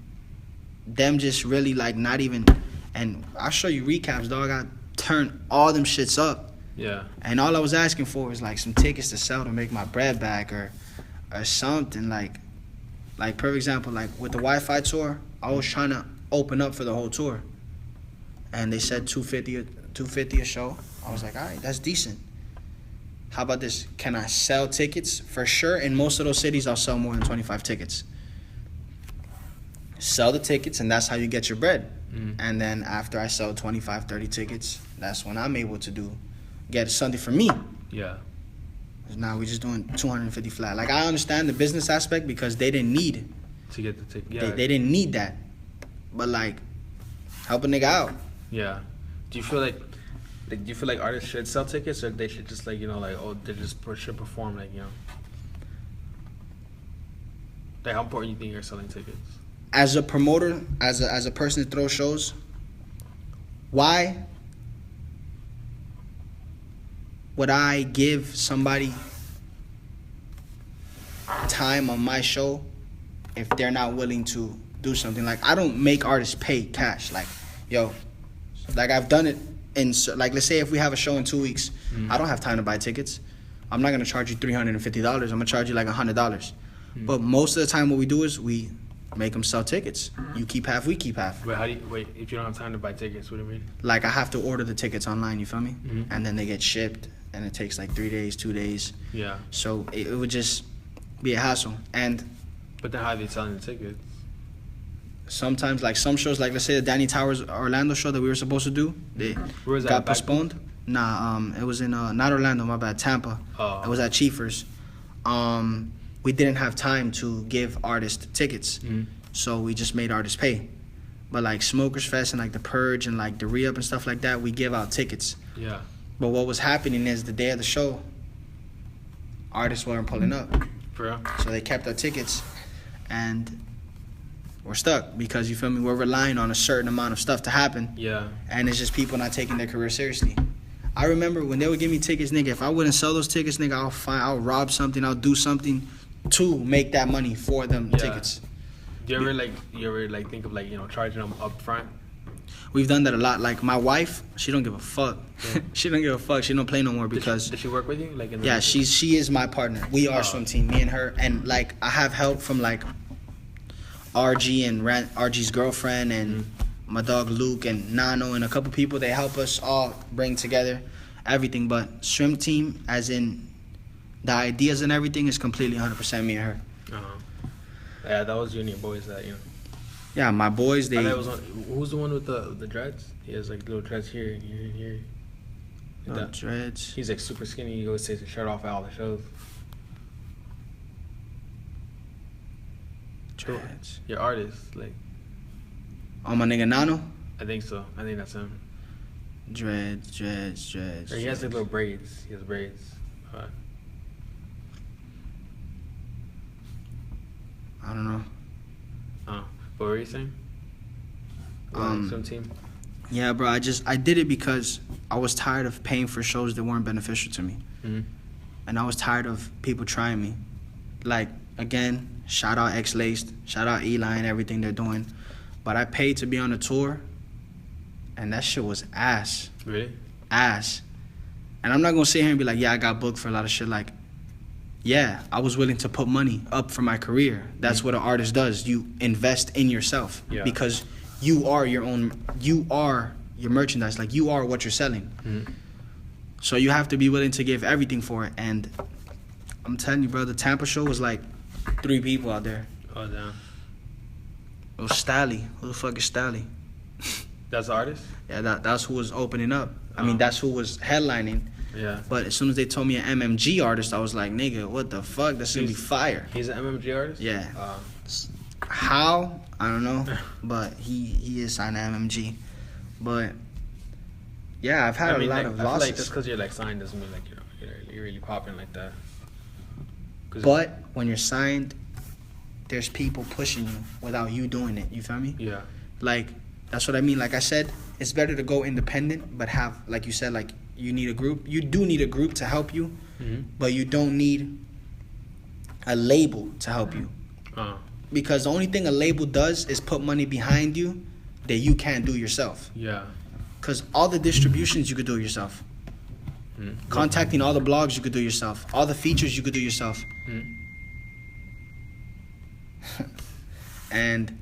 them just really like not even. And I'll show you recaps, dog. I turned all them shits up. Yeah. And all I was asking for was like some tickets to sell to make my bread back, or something like per example, like with the Wi-Fi tour, I was trying to open up for the whole tour, and they said $250 a show. I was like, all right, that's decent. How about this? Can I sell tickets? For sure, in most of those cities, I'll sell more than 25 tickets. Sell the tickets, and that's how you get your bread. And then after I sell 25, 30 tickets, that's when I'm able to get something for me. Yeah. Now we're just doing 250 flat. Like, I understand the business aspect, because they didn't need to get the ticket. Yeah. They didn't need that. But like, help a nigga out. Yeah. Do you feel like artists should sell tickets, or they should just like, like, oh, they just should perform, like, like, how important you think you're selling tickets? As a promoter, as a person that throws shows, why would I give somebody time on my show if they're not willing to do something? Like, I don't make artists pay cash. Like, like, I've done it in, like, let's say if we have a show in 2 weeks, I don't have time to buy tickets. I'm not gonna charge you $350. I'm gonna charge you like $100. But most of the time, what we do is we make them sell tickets. You keep half, we keep half. But if you don't have time to buy tickets, what do you mean? Like, I have to order the tickets online, you feel me? And then they get shipped, and it takes like 3 days, 2 days. Yeah. So it would just be a hassle. But then how are they selling the tickets? Sometimes, like some shows, like let's say the Danny Towers Orlando show that we were supposed to do, they got postponed. Nah, it was in not Orlando, my bad, Tampa. Oh. It was at Chiefers. We didn't have time to give artists tickets, so we just made artists pay. But like Smokers Fest and like the Purge and like the Re-Up and stuff like that, we give out tickets. Yeah. But what was happening is the day of the show, artists weren't pulling up. For real? So they kept our tickets, and we're stuck because, you feel me, we're relying on a certain amount of stuff to happen. Yeah. And it's just people not taking their career seriously. I remember when they would give me tickets, nigga, if I wouldn't sell those tickets, nigga, I'll rob something, I'll do something to make that money for them tickets. Do you ever think of charging them up front? We've done that a lot. Like my wife, she don't give a fuck. Yeah. She don't give a fuck. She don't play no more because Does she work with you? Yeah, she is my partner. We are swim team, me and her, and like I have help from like RG and RG's girlfriend and my dog Luke and Nano and a couple people. They help us all bring together everything. But swim team, as in the ideas and everything, is completely 100% me and her. Yeah, that was you and your boys that Yeah, my boys. Who's the one with the dreads? He has like little dreads here and here and here. No dreads. He's like super skinny. He always takes his shirt off at all the shows. Dreads. Your artist, like. Oh, my nigga Nano? I think so. I think that's him. Dreads. Or he has like little braids. He has braids. I don't know. What were you saying? Swim team? Yeah, bro. I did it because I was tired of paying for shows that weren't beneficial to me. And I was tired of people trying me. Like, again, shout out X-Laced, shout out Eli and everything they're doing. But I paid to be on a tour, and that shit was ass. Really? Ass. And I'm not going to sit here and be like, yeah, I got booked for a lot of shit. Like, yeah, I was willing to put money up for my career. That's what an artist does. You invest in yourself because you are your merchandise. Like, you are what you're selling. So you have to be willing to give everything for it. And I'm telling you, bro, the Tampa show was like 3 people out there. Oh, damn. It was Stally. Who the fuck is Stally? That's the artist? Yeah, that's who was opening up. I mean, that's who was headlining. Yeah. But as soon as they told me an MMG artist, I was like, nigga, what the fuck? That's going to be fire. He's an MMG artist? Yeah. How? I don't know. But he is signed to MMG. But, yeah, I've had a lot of losses. I feel like just because you're, like, signed doesn't mean, like, you're really popping like that. But when you're signed, there's people pushing you without you doing it. You feel me? Yeah. Like, that's what I mean. Like I said, it's better to go independent, but have, like you said, like, you need a group. You do need a group to help you, but you don't need a label to help you. Because the only thing a label does is put money behind you that you can't do yourself. Yeah. Because all the distributions you could do yourself. Contacting all the blogs you could do yourself. All the features you could do yourself. And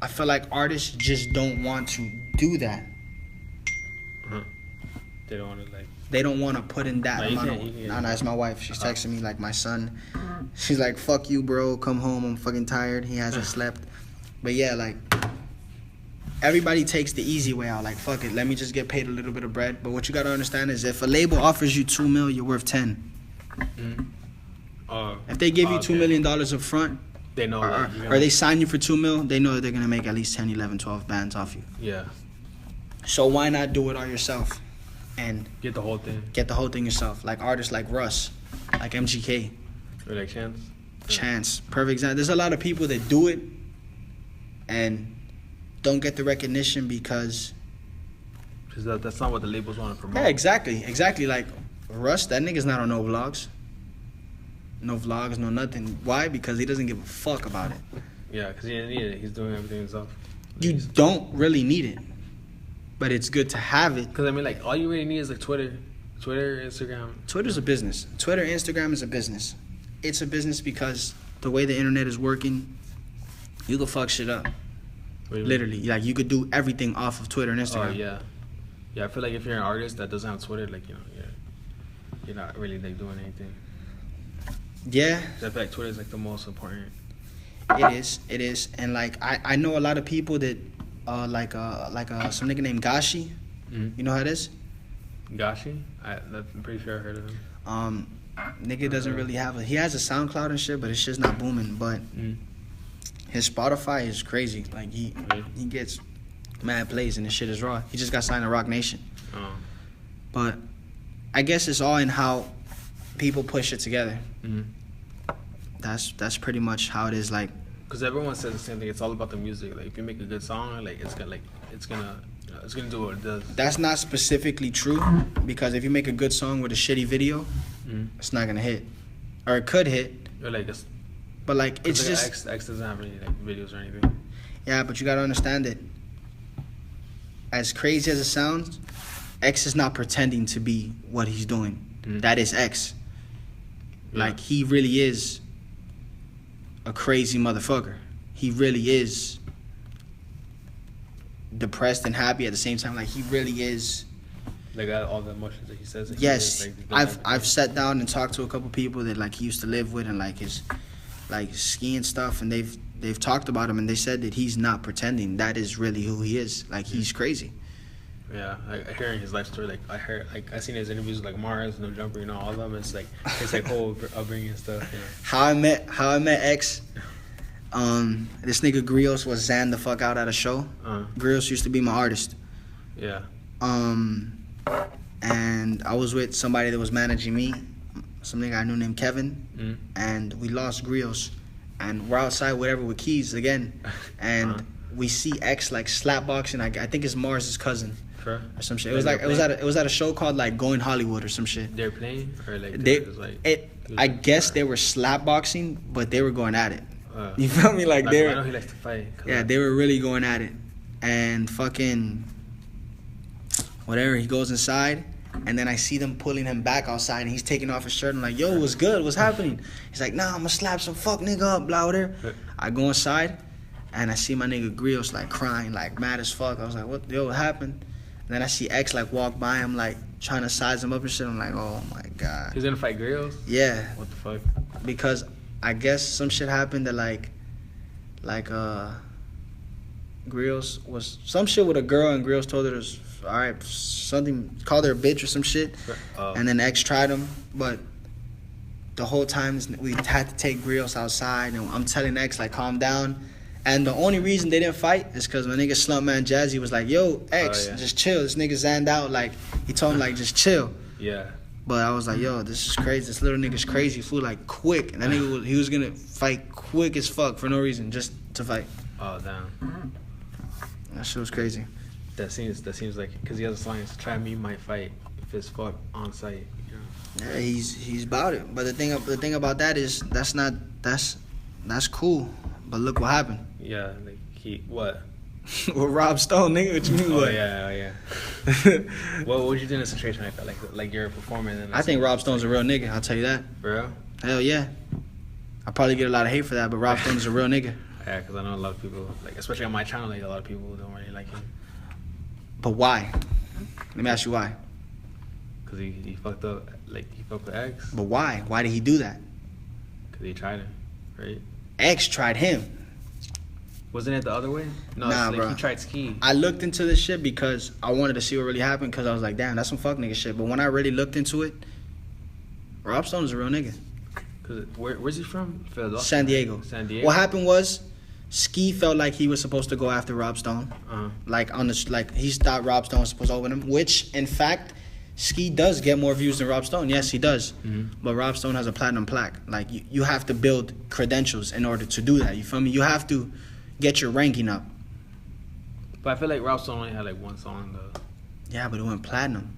I feel like artists just don't want to do that. They don't want to, like... They don't want to put in that amount of... Nah, it's my wife. She's texting me like my son. She's like, fuck you, bro. Come home. I'm fucking tired. He hasn't slept. But yeah, like... Everybody takes the easy way out. Like, fuck it. Let me just get paid a little bit of bread. But what you got to understand is if a label offers you $2 million, you're worth 10. If they give you $2 million up front... They know or they sign you for $2 million, they know that they're going to make at least 10, 11, 12 bands off you. Yeah. So why not do it all yourself and get the whole thing? Get the whole thing yourself. Like artists like Russ, like MGK. Or like Chance. Chance. Perfect example. There's a lot of people that do it and don't get the recognition because that's not what the labels want to promote. Yeah, exactly. Like Russ, that nigga's not on no vlogs. No vlogs, no nothing. Why? Because he doesn't give a fuck about it. Yeah, because he didn't need it. He's doing everything himself. You don't really need it. But it's good to have it. Because, I mean, like, all you really need is, like, Twitter, Instagram. Twitter's a business. Twitter, Instagram is a business. It's a business because the way the internet is working, you can fuck shit up. Literally. Like, you could do everything off of Twitter and Instagram. Oh, yeah. Yeah, I feel like if you're an artist that doesn't have Twitter, like, you're not really, like, doing anything. Yeah. I feel like Twitter is, like, the most important. It is. And, like, I know a lot of people that, some nigga named Gashi. Mm-hmm. You know how it is? Gashi? I'm pretty sure I heard of him. Nigga doesn't really have he has a SoundCloud and shit, but it's just not booming. But his Spotify is crazy. Like he gets mad plays and the shit is raw. He just got signed to Rock Nation. Oh. But I guess it's all in how people push it together. Mm-hmm. That's pretty much how it is. Like, because everyone says the same thing. It's all about the music. Like if you make a good song, like it's gonna do what it does. That's not specifically true, because if you make a good song with a shitty video, it's not gonna hit, or it could hit. Or like but like it's like just X doesn't have any like videos or anything. Yeah, but you gotta understand it. As crazy as it sounds, X is not pretending to be what he's doing. That is X. Yeah. Like he really is a crazy motherfucker. He really is depressed and happy at the same time. Like he really is. Like all the emotions that he says. That Yes, he is, I've sat down and talked to a couple people that like he used to live with and like his like skiing stuff, and they've talked about him and they said that he's not pretending. That is really who he is. Like he's crazy. Yeah, like hearing his life story, like I seen his interviews with like Mars, No Jumper, you know, all of them. It's like whole upbringing and stuff. Yeah. How I met X. This nigga Grios was zanned the fuck out at a show. Grios used to be my artist. Yeah. And I was with somebody that was managing me, some nigga I knew named Kevin, and we lost Grios, and we're outside whatever with keys again, and we see X like slapboxing. I think it's Mars's cousin. Sure. Or some shit. It was at a show called like Going Hollywood or some shit. They're playing or I guess they were slapboxing, but they were going at it. You feel me? Like I know he likes to fight. Yeah, they were really going at it, and fucking whatever. He goes inside, and then I see them pulling him back outside, and he's taking off his shirt. I'm like, yo, what's good? What's happening? He's like, nah, I'm gonna slap some fuck nigga up, blah, whatever. I go inside, and I see my nigga Grios like crying, like mad as fuck. I was like, what happened? And then I see X like walk by him, like trying to size him up and shit. I'm like, oh my god. He's gonna fight Grios? Yeah. What the fuck? Because I guess some shit happened that Grios was some shit with a girl, and Grios told her all right, something, called her a bitch or some shit. And then X tried him, but the whole time we had to take Grios outside, and I'm telling X like calm down. And the only reason they didn't fight is because my nigga Slumpman Jazzy was like, yo, X, just chill. This nigga zanned out. Like, he told him, like, just chill. Yeah. But I was like, yo, this is crazy. This little nigga's crazy. Fool, like, quick. And that nigga, he was going to fight quick as fuck for no reason, just to fight. Oh, damn. That shit was crazy. That seems like, because he has a song, it's try me, might fight if it's fuck on site. You know? Yeah, he's about it. But the thing about that is, that's cool. But look what happened. Yeah, like what? With Rob Stone, nigga. What you mean? Oh yeah. What would you do in a situation like that? Like you're a performer. And I think Rob Stone's a real nigga. I'll tell you that. Bro. Hell yeah. I probably get a lot of hate for that, but Rob Stone is a real nigga. Yeah, because I know a lot of people, like especially on my channel, like a lot of people don't really like him. But why? Let me ask you why. Because he fucked up, like he fucked with X. But why? Why did he do that? Because he tried him, right? X tried him. Wasn't it the other way? No, nah, like bro. He tried Ski. I looked into this shit because I wanted to see what really happened, because I was like, damn, that's some fuck nigga shit. But when I really looked into it, Rob Stone is a real nigga. Cause where's he from? Philadelphia. San Diego. San Diego. What happened was, Ski felt like he was supposed to go after Rob Stone. Like he thought Rob Stone was supposed to open him, which in fact, Ski does get more views than Rob Stone. Yes, he does. But Rob Stone has a platinum plaque. Like you have to build credentials in order to do that. You feel me? You have to get your ranking up. But I feel like Rob Stone only had like one song though. Yeah, but it went platinum.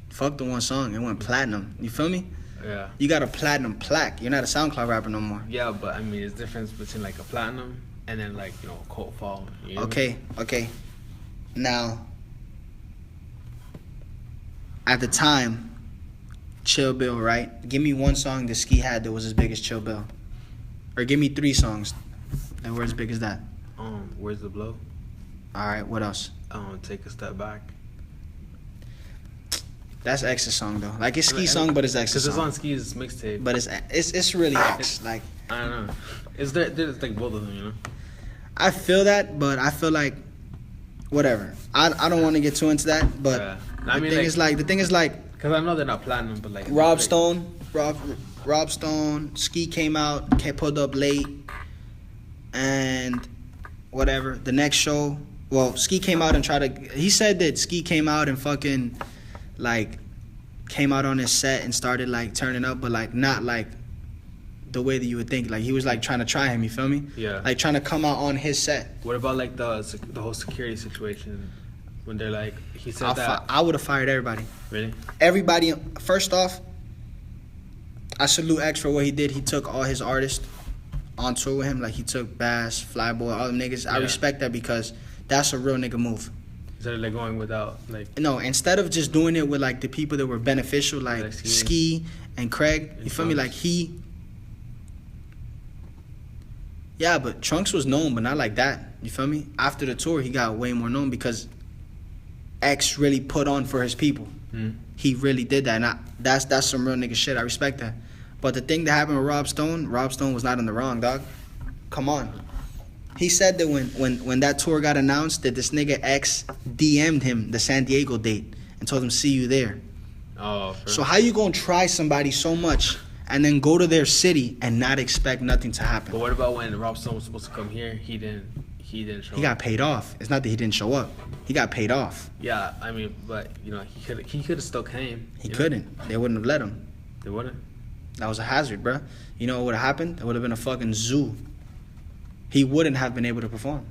Fuck the one song, it went platinum. You feel me? Yeah. You got a platinum plaque. You're not a SoundCloud rapper no more. Yeah, but I mean, there's a difference between like a platinum and then like, you know, a cult following. You know Okay. Now, at the time, Chill Bill, right? Give me one song that Ski had that was as big as Chill Bill. Or give me 3 songs that were as big as that. Where's the Blow? Alright, what else? Take a Step Back. That's X's song though. Like it's Ski's song, but it's X's song. Because it's on Ski's mixtape. But it's really X. Like I don't know. There's like both of them, you know. I feel that, but I feel like whatever. I don't want to get too into that, but I mean, the thing is like, because I know they're not platinum, but like Rob Stone, Ski came out, pulled up late, and whatever. The next show, well, Ski came out and he said that Ski came out and fucking, like, came out on his set and started, like, turning up, but, like, not, like, the way that you would think. Like, he was, like, trying to try him, you feel me? Yeah. Like, trying to come out on his set. What about, like, the whole security situation? When they're, like, he said that. I would have fired everybody. Really? Everybody, first off, I salute X for what he did. He took all his artists on tour with him. Like, he took Bass, Flyboy, all them niggas. Yeah. I respect that because that's a real nigga move. Instead of, like, going without, like... No, instead of just doing it with, like, the people that were beneficial, like Ski and Craig, you feel me? Like, yeah, but Trunks was known, but not like that. You feel me? After the tour, he got way more known because X really put on for his people. He really did that, and that's some real nigga shit. I respect that. But the thing that happened with Rob Stone was not in the wrong, dog. Come on. He said that when that tour got announced, that this nigga X DM'd him the San Diego date and told him, see you there. Oh, fair. So how you gonna try somebody so much and then go to their city and not expect nothing to happen? But what about when Rob Stone was supposed to come here? He didn't show up. He got paid off. It's not that he didn't show up. He got paid off. Yeah, I mean, but, you know, he could have still came. He couldn't. They wouldn't have let him. They wouldn't? That was a hazard, bro. You know what would have happened? It would have been a fucking zoo. He wouldn't have been able to perform.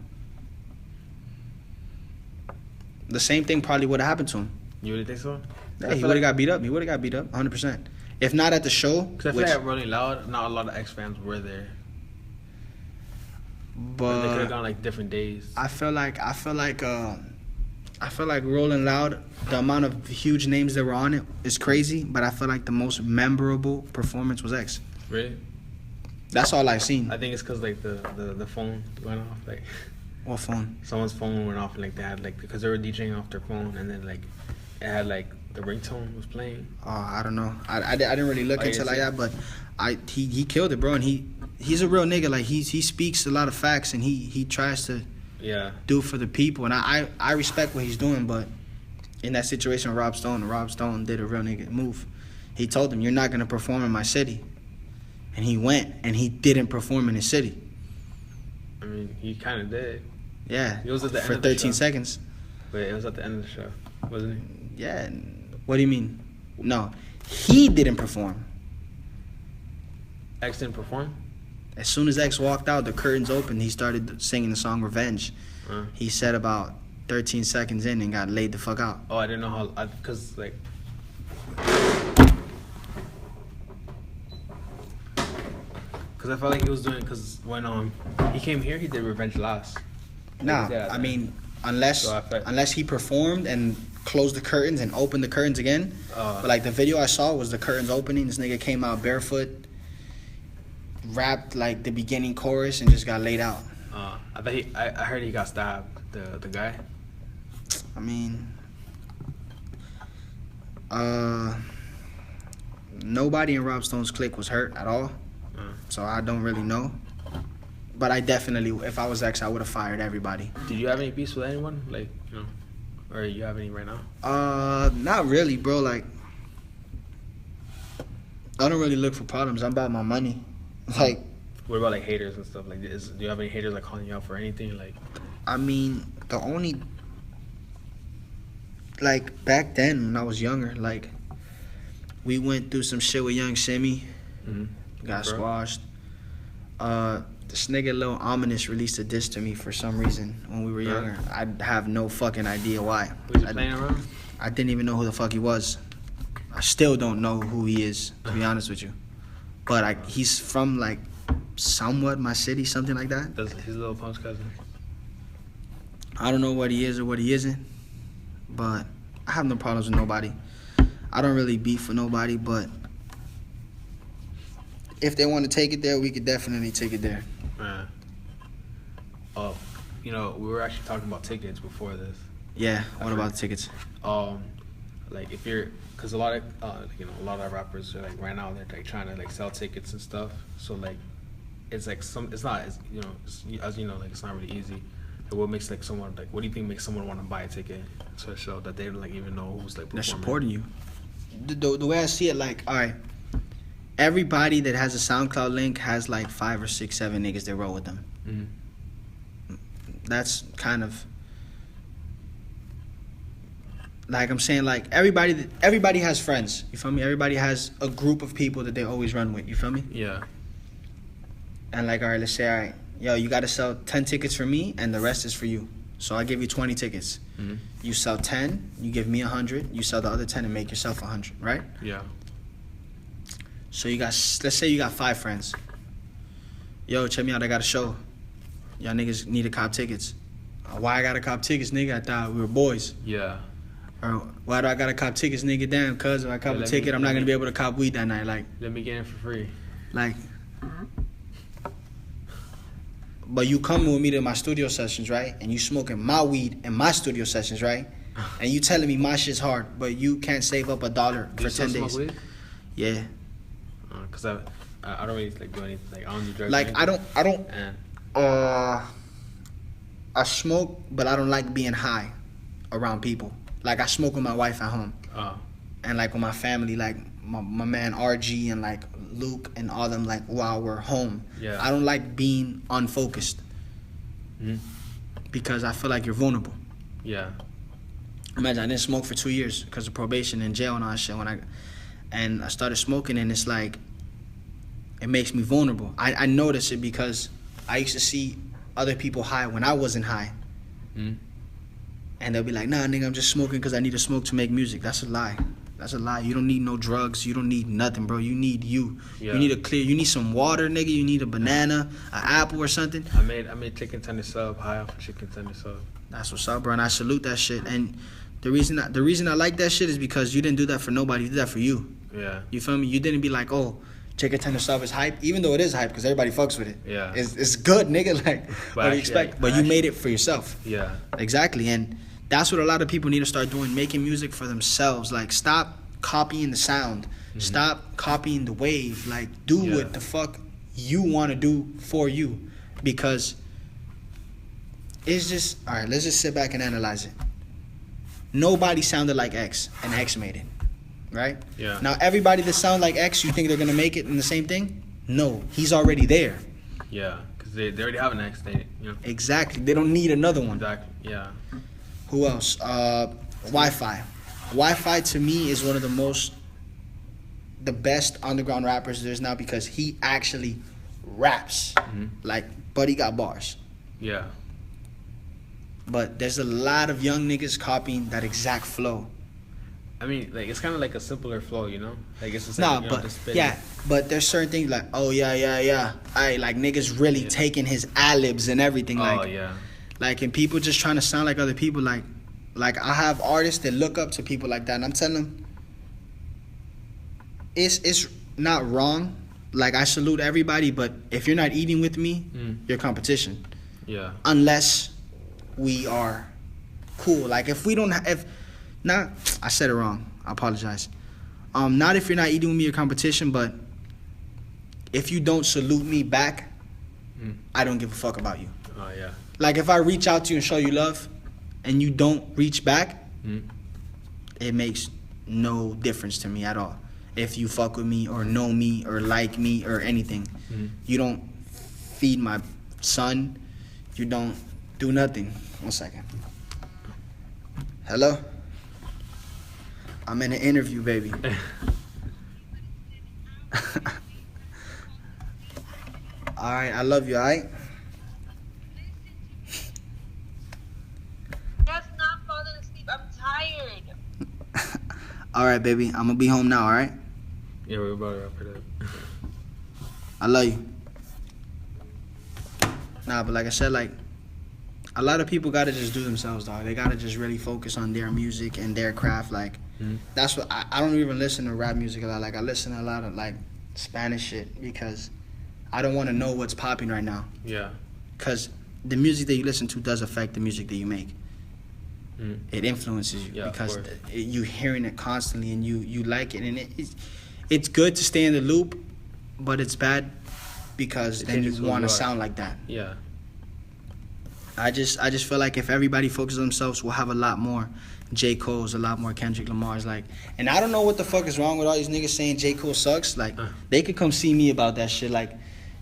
The same thing probably would have happened to him. You really think so? Yeah, he would have got beat up. He would have got beat up, 100%. If not at the show. Because I feel like Rolling Loud, not a lot of X fans were there. But they could have gone like different days. I feel like Rolling Loud, the amount of huge names that were on it is crazy, but I feel like the most memorable performance was X. Really? That's all I've seen. I think it's because like the phone went off. Like, what phone? Someone's phone went off, and like they had like, because they were DJing off their phone, and then like it had like the ringtone was playing. Oh, I don't know. I didn't really look into like that, but he killed it, bro, and he's a real nigga. Like he speaks a lot of facts, and he tries to do for the people, and I respect what he's doing. But in that situation with Rob Stone did a real nigga move. He told him, "You're not gonna perform in my city," and he went and he didn't perform in his city. I mean, he kind of did. Yeah, it was at the end for of the 13 show. seconds. But it was at the end of the show, wasn't he? Yeah. What do you mean? No, he didn't perform. X didn't perform? As soon as X walked out, the curtains opened. He started singing the song Revenge. He said about 13 seconds in and got laid the fuck out. Oh, I didn't know how, because like... Because I felt like he was doing, because when he came here, he did Revenge last. Nah, I mean, unless he performed and closed the curtains and opened the curtains again. But like the video I saw was the curtains opening. This nigga came out barefoot, rapped like the beginning chorus, and just got laid out. I heard he got stabbed, the guy. I mean, nobody in Rob Stone's clique was hurt at all. So I don't really know. But I definitely, if I was X, I would have fired everybody. Did you have any beefs with anyone? Like, you know, or you have any right now? Not really, bro. Like, I don't really look for problems. I'm about my money. Like, what about like haters and stuff? Like, do you have any haters like calling you out for anything? Like, I mean, the only, like, back then when I was younger, like, we went through some shit with Young Shimmy. Got squashed. This nigga Lil Ominous released a diss to me for some reason when we were younger. I have no fucking idea why. Was he playing around? I didn't even know who the fuck he was. I still don't know who he is, to be honest with you. But he's from like somewhat my city, something like that. That's his little Punk's cousin. I don't know what he is or what he isn't, but I have no problems with nobody. I don't really beef with nobody, but if they want to take it there, we could definitely take it there. Oh, you know, we were actually talking about tickets before this. Yeah, what about the tickets? Like if you're, cause a lot of, a lot of rappers are like right now they're like trying to like sell tickets and stuff. So like, it's like it's not, as you know, like it's not really easy. what makes like someone like? What do you think makes someone want to buy a ticket to a show that they don't like even know who's like performing? They're supporting you. The way I see it, like, all right, everybody that has a SoundCloud link has like 5 or 6, 7 niggas that roll with them. Mm-hmm. That's kind of like I'm saying, like everybody has friends. You feel me? Everybody has a group of people that they always run with. You feel me? Yeah. And like, all right, let's say, all right, yo, you got to sell 10 tickets for me, and the rest is for you. So I give you 20 tickets. Mm-hmm. You sell 10, you give me 100. You sell the other 10 and make yourself 100, right? Yeah. So you got, let's say you got 5 friends. Yo, check me out. I got a show. Y'all niggas need to cop tickets. Why I gotta cop tickets, nigga? I thought we were boys. Yeah. Or why do I gotta cop tickets, nigga? Damn, cuz if I cop a ticket, I'm not gonna be able to cop weed that night. Like, let me get it for free. Like, but you coming with me to my studio sessions, right? And you smoking my weed in my studio sessions, right? And you telling me my shit's hard, but you can't save up $1 for 10 days. Weed? Yeah. Cause I don't really like do anything. Like I don't do drugs. Like I don't. I smoke, but I don't like being high around people. Like I smoke with my wife at home, and like with my family, like my man RG and like Luke and all them, like while we're home. Yeah. I don't like being unfocused because I feel like you're vulnerable. Yeah. Imagine I didn't smoke for 2 years because of probation and jail and all that shit. And I started smoking, and it's like it makes me vulnerable. I notice it because I used to see other people high when I wasn't high. And they'll be like, nah, nigga, I'm just smoking because I need to smoke to make music. That's a lie. That's a lie. You don't need no drugs. You don't need nothing, bro. You need you. Yeah. You need some water, nigga. You need a banana, an apple or something. I made chicken tender sub, high off of chicken tender sub. That's what's up, bro. And I salute that shit. And the reason I like that shit is because you didn't do that for nobody. You did that for you. Yeah. You feel me? You didn't be like, oh, chicken tender sub is hype, even though it is hype because everybody fucks with it. Yeah. It's good, nigga. Like, what do you expect? But you made it for yourself. Yeah. Exactly. And that's what a lot of people need to start doing, making music for themselves. Like, stop copying the sound. Stop copying the wave. Like, do what the fuck you want to do for you. Because it's just, all right, let's just sit back and analyze it. Nobody sounded like X, and X made it. Right? Yeah. Now, everybody that sound like X, you think they're going to make it in the same thing? No. He's already there. Yeah. Because they already have an X. You know? Exactly. They don't need another one. Exactly. Yeah. Who else? Wi-Fi. Wi-Fi to me is one of the best underground rappers there's now because he actually raps. Like, but he got bars. Yeah. But there's a lot of young niggas copying that exact flow. I mean, like, it's kind of like a simpler flow, you know? Like, it's just like, but there's certain things like, oh, yeah. Like, niggas really taking his ad-libs and everything. Like, like, and people just trying to sound like other people. Like I have artists that look up to people like that, and I'm telling them, it's not wrong. Like, I salute everybody, but if you're not eating with me, you're competition. Yeah. Unless we are cool. Like, if we don't I said it wrong. I apologize. Not if you're not eating with me, your competition, but if you don't salute me back, I don't give a fuck about you. Oh, yeah. Like, if I reach out to you and show you love, and you don't reach back, it makes no difference to me at all. If you fuck with me or know me or like me or anything, you don't feed my son, you don't do nothing. 1 second. Hello? I'm in an interview, baby. Alright, I love you, alright? That's not falling asleep. I'm tired. Alright, baby. I'm gonna be home now, alright? Yeah, we're about to wrap it up. I love you. Nah, but like I said, like, a lot of people gotta just do themselves, dog. They gotta just really focus on their music and their craft. Like, that's what I don't even listen to rap music a lot. Like, I listen to a lot of like Spanish shit because I don't want to know what's popping right now. Yeah. Because the music that you listen to does affect the music that you make. It influences you because you hearing it constantly and you like it, and it's good to stay in the loop, but it's bad because then you want to sound like that. Yeah. I just feel like if everybody focuses on themselves, we'll have a lot more J. Cole's, a lot more Kendrick Lamar's. Like, and I don't know what the fuck is wrong with all these niggas saying J. Cole sucks. Like, they could come see me about that shit. Like,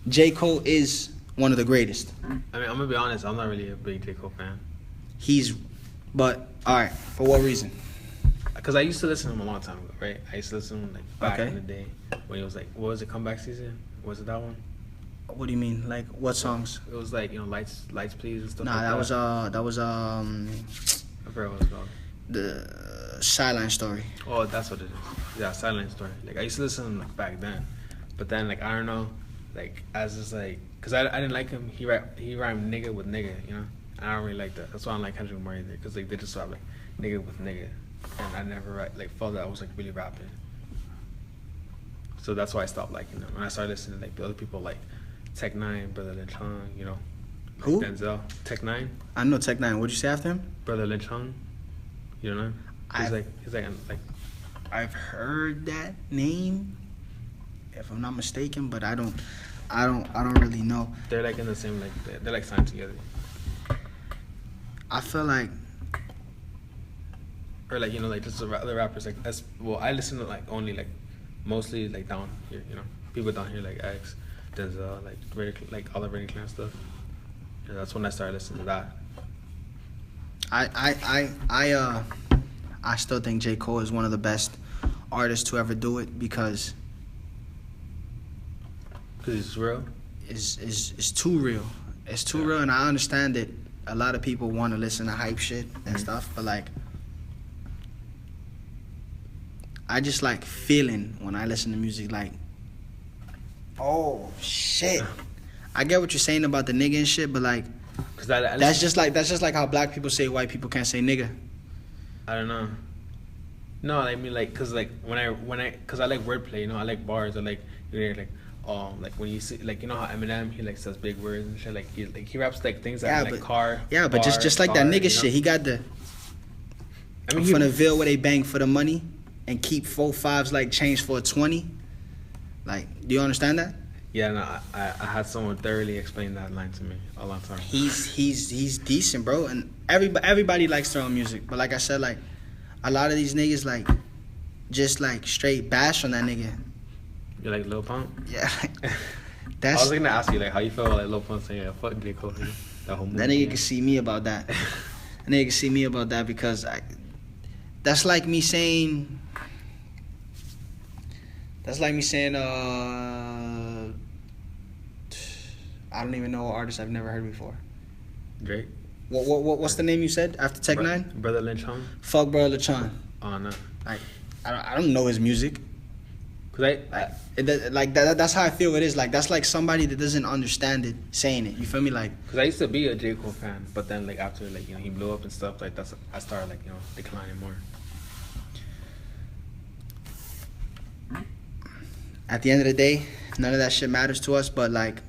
J. Cole is one of the greatest. I mean, I'm gonna be honest. I'm not really a big J. Cole fan. But all right, for what reason? Because I used to listen to him a long time ago, right? I used to listen to him like back in the day when he was like, what was it, Comeback Season? Was it that one? What do you mean? Like what songs? It was like, you know, Lights Please and stuff. Nah, like that was I forgot what it was called. The Sideline Story. Oh, that's what it is. Yeah, Sideline Story. Like I used to listen to him like back then, but then like I don't know, like as it's like, cause I didn't like him. He rhymed nigga with nigga, you know. I don't really like that. That's why I don't like Kendrick Lamar either, cause like they just rap like nigga with nigga, and I never like felt that I was like really rapping. So that's why I stopped liking them. And I started listening to like the other people like Tech Nine, Brother Lynch Hung, you know. Who? Denzel. Tech Nine. I know Tech Nine. What'd you say after him? Brother Lynch Hung. You know? He's like I've heard that name, if I'm not mistaken, but I don't really know. They're like in the same like they're like signed together. I feel like, or like, you know, like just the rappers like well, I listen to like only like mostly like down here, you know, people down here like X, Denzel, like all the Rainy Clan stuff. Yeah, that's when I started listening to that. I still think J. Cole is one of the best artists to ever do it because it's real. It's too real. It's too real, and I understand that a lot of people want to listen to hype shit and stuff, but like, I just like feeling when I listen to music, like, oh shit. I get what you're saying about the nigga and shit, but like, that's just like how black people say white people can't say nigga. I don't know. No, I mean like, cause like cause I like wordplay, you know, I like bars, I like, you know, like when you see, like, you know how Eminem, he like says big words and shit, like he raps like things that like car. Yeah, but bar, just like car, that nigga you know? shit, he got the. I mean, from the Ville where they bang for the money and keep 4 5s like change for a 20. Like, do you understand that? Yeah, no, I had someone thoroughly explain that line to me a long time ago. He's decent, bro, and everybody likes their own music. But like I said, like a lot of these niggas like just like straight bash on that nigga. You like Lil Pump? Yeah. I was gonna ask you like how you feel like Lil Pump saying fuck J. Cole. That whole movie. That nigga can see me about that. That nigga can see me about that because that's like me saying. I don't even know an artist I've never heard before. Drake. What's the name you said after Tech Nine? Brother Lynch Hung. Fuck Brother Lynch Hung. Oh no. Like I don't know his music. Cause that's how I feel it is. Like that's like somebody that doesn't understand it saying it. You feel me? Like cause I used to be a J. Cole fan, but then like after like, you know, he blew up and stuff, like I started like, you know, declining more. At the end of the day, none of that shit matters to us. But like,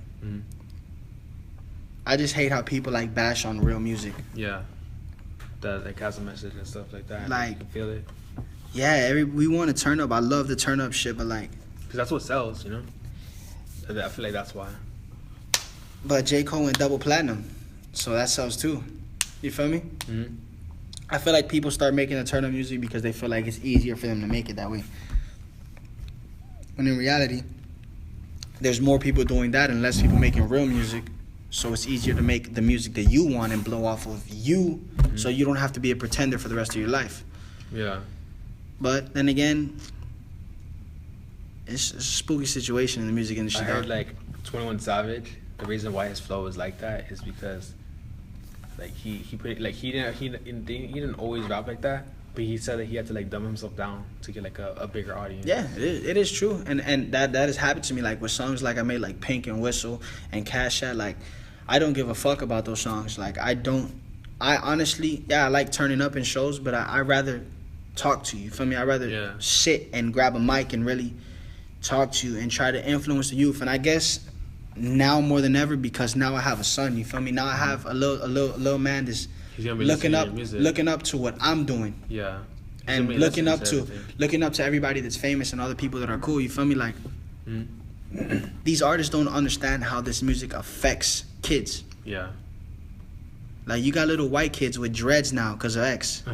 I just hate how people like bash on real music. Yeah, that like has a message and stuff like that. Like, you can feel it. Yeah, we want to turn up. I love the turn up shit, but like, cause that's what sells, you know. I feel like that's why. But J. Cole went double platinum, so that sells too. You feel me? Mm-hmm. I feel like people start making the turn up music because they feel like it's easier for them to make it that way. When in reality, there's more people doing that and less people making real music. So it's easier to make the music that you want and blow off of you, so you don't have to be a pretender for the rest of your life. Yeah. But then again, it's a spooky situation in the music industry. I heard like 21 Savage, the reason why his flow is like that is because like he didn't always rap like that, but he said that he had to like dumb himself down to get like a bigger audience. Yeah, it is true, and that has happened to me. Like with songs like I made like Pink and Whistle and Cash Out, like I don't give a fuck about those songs. Like I honestly, I like turning up in shows, but I rather talk to you. You feel me? I'd rather sit and grab a mic and really talk to you and try to influence the youth. And I guess now more than ever, because now I have a son. You feel me? Now I have a little man that's looking up to what I'm doing. Yeah. And looking up to everybody that's famous and other people that are cool. You feel me? Like these artists don't understand how this music affects kids. Yeah. Like, you got little white kids with dreads now because of X.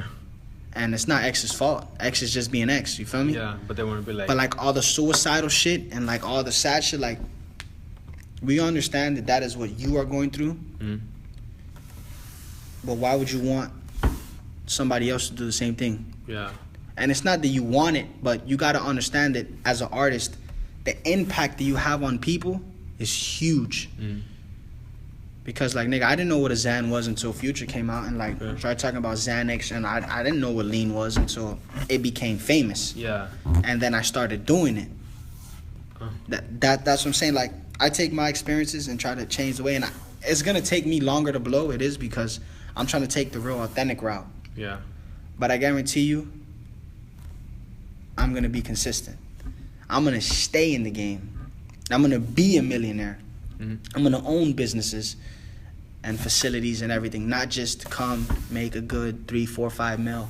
And it's not X's fault. X is just being X. You feel me? Yeah, but they want to be like... But, like, all the suicidal shit and, like, all the sad shit, like, we understand that is what you are going through. Mm. But why would you want somebody else to do the same thing? Yeah. And it's not that you want it, but you got to understand that as an artist, the impact that you have on people is huge. Mm. Because, like, nigga, I didn't know what a Xan was until Future came out and, like, started talking about Xanax, and I didn't know what lean was until it became famous. Yeah. And then I started doing it. That's what I'm saying. Like, I take my experiences and try to change the way, and it's going to take me longer to blow. It is because I'm trying to take the real authentic route. Yeah. But I guarantee you, I'm going to be consistent. I'm going to stay in the game. I'm going to be a millionaire. Mm-hmm. I'm going to own businesses and facilities and everything, not just come make a good 3, 4, 5 mil,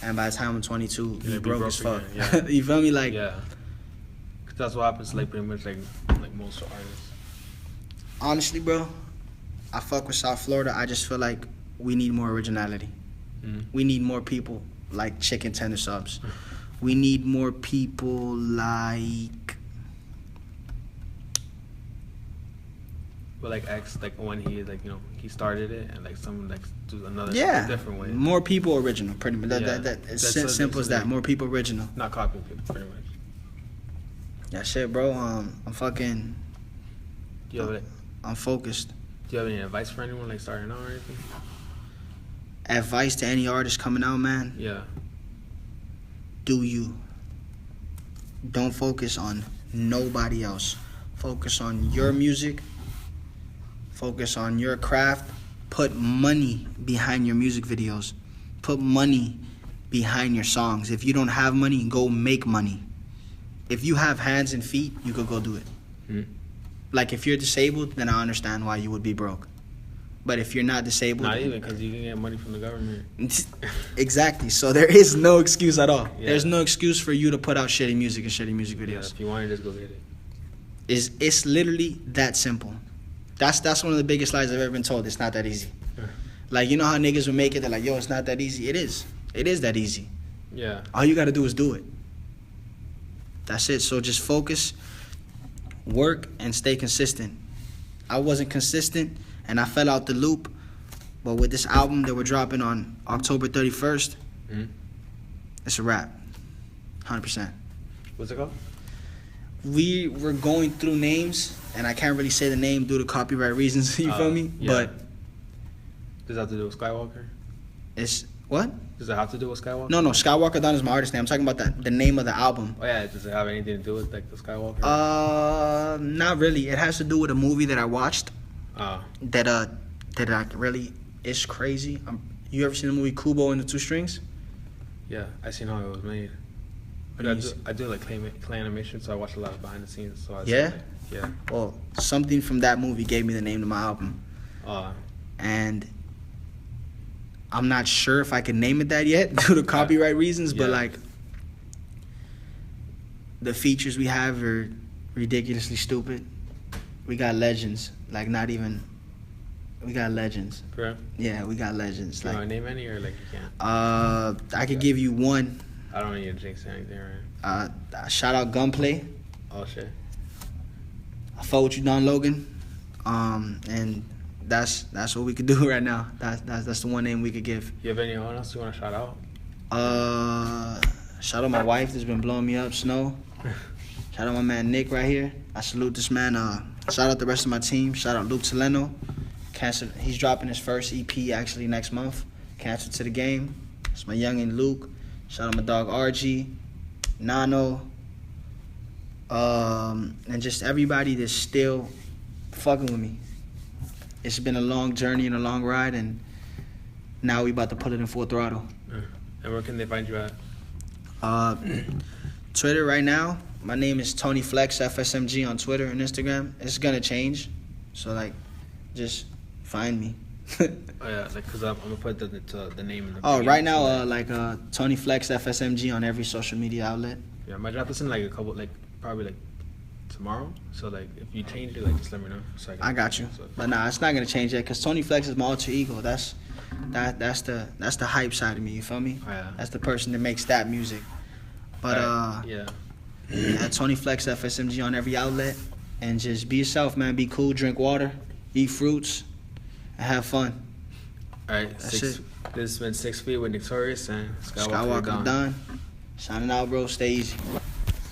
and by the time I'm 22, be broke as fuck. Yeah. You feel me? Like, yeah. 'Cause that's what happens, like, pretty much, like most artists. Honestly, bro, I fuck with South Florida. I just feel like we need more originality. Mm-hmm. We need more people like Chicken Tender Subs. We need more people like... But like X, like when he like he started it, and like someone like do another different way. More people original, pretty much. It's simple as that. More people original. Not copying people, pretty much. Yeah, shit, bro. I'm fucking. Do you have like, I'm focused. Do you have any advice for anyone like starting out or anything? Advice to any artist coming out, man. Yeah. Do you. Don't focus on nobody else. Focus on your music. Focus on your craft. Put money behind your music videos. Put money behind your songs. If you don't have money, go make money. If you have hands and feet, you could go do it. Mm. Like, if you're disabled, then I understand why you would be broke. But if you're not disabled... Not even, because you can get money from the government. Exactly. So there is no excuse at all. Yeah. There's no excuse for you to put out shitty music and shitty music videos. Yeah, if you want to, just go get it. It's literally that simple. That's one of the biggest lies I've ever been told. It's not that easy. Like, you know how niggas would make it? They're like, yo, it's not that easy. It is. It is that easy. Yeah. All you got to do is do it. That's it. So just focus, work, and stay consistent. I wasn't consistent, and I fell out the loop. But with this album that we're dropping on October 31st, it's a wrap. 100%. What's it called? We were going through names, and I can't really say the name due to copyright reasons. You feel me? Yeah. But does it have to do with Skywalker? it's what? Does it have to do with Skywalker? No. SkywalkerTheDon is my artist name. I'm talking about the name of the album. Oh yeah. Does it have anything to do with like the Skywalker? Not really. It has to do with a movie that I watched. That really is crazy. You ever seen the movie Kubo and the Two Strings? Yeah, I seen how it was made. I do like clay animation, so I watch a lot of behind the scenes. So Yeah? Yeah. Well, something from that movie gave me the name to my album. And I'm not sure if I can name it that yet due to copyright reasons, but like the features we have are ridiculously stupid. We got legends, like not even. We got legends. Correct. Yeah, we got legends. Do you Like, want to name any or like you can't? I could give you one. I don't need to jinx anything, right? Shout out Gunplay. Oh shit. I fuck with you, Don Logan. And that's what we could do right now. That's the one name we could give. You have anyone else you want to shout out? Shout out my wife that's been blowing me up, Snow. Shout out my man Nick right here. I salute this man. Shout out the rest of my team. Shout out Luke Taleno. He's dropping his first EP actually next month. Cancer to the Game. It's my youngin' Luke. Shout out my dog RG, Nano, and just everybody that's still fucking with me. It's been a long journey and a long ride, and now we about to put it in full throttle. And where can they find you at? Twitter right now, my name is Tony Flex FSMG on Twitter and Instagram. It's gonna change, so like, just find me. Oh yeah, like cause I'm gonna put the name in the. Oh, right now, Tony Flex FSMG on every social media outlet. Yeah, I might drop this in like a couple, like probably like tomorrow. So like, if you change it, like just let me know. So I got you. So, But nah, it's not gonna change yet, cause Tony Flex is my alter ego. That's the hype side of me. You feel me? yeah. That's the person that makes that music. But Yeah. Tony Flex FSMG on every outlet, and just be yourself, man. Be cool, drink water, eat fruits, and have fun. All right. That's This it. has been 6 Feet with Torius and Skywalker the Don. Signing out, bro. Stay easy.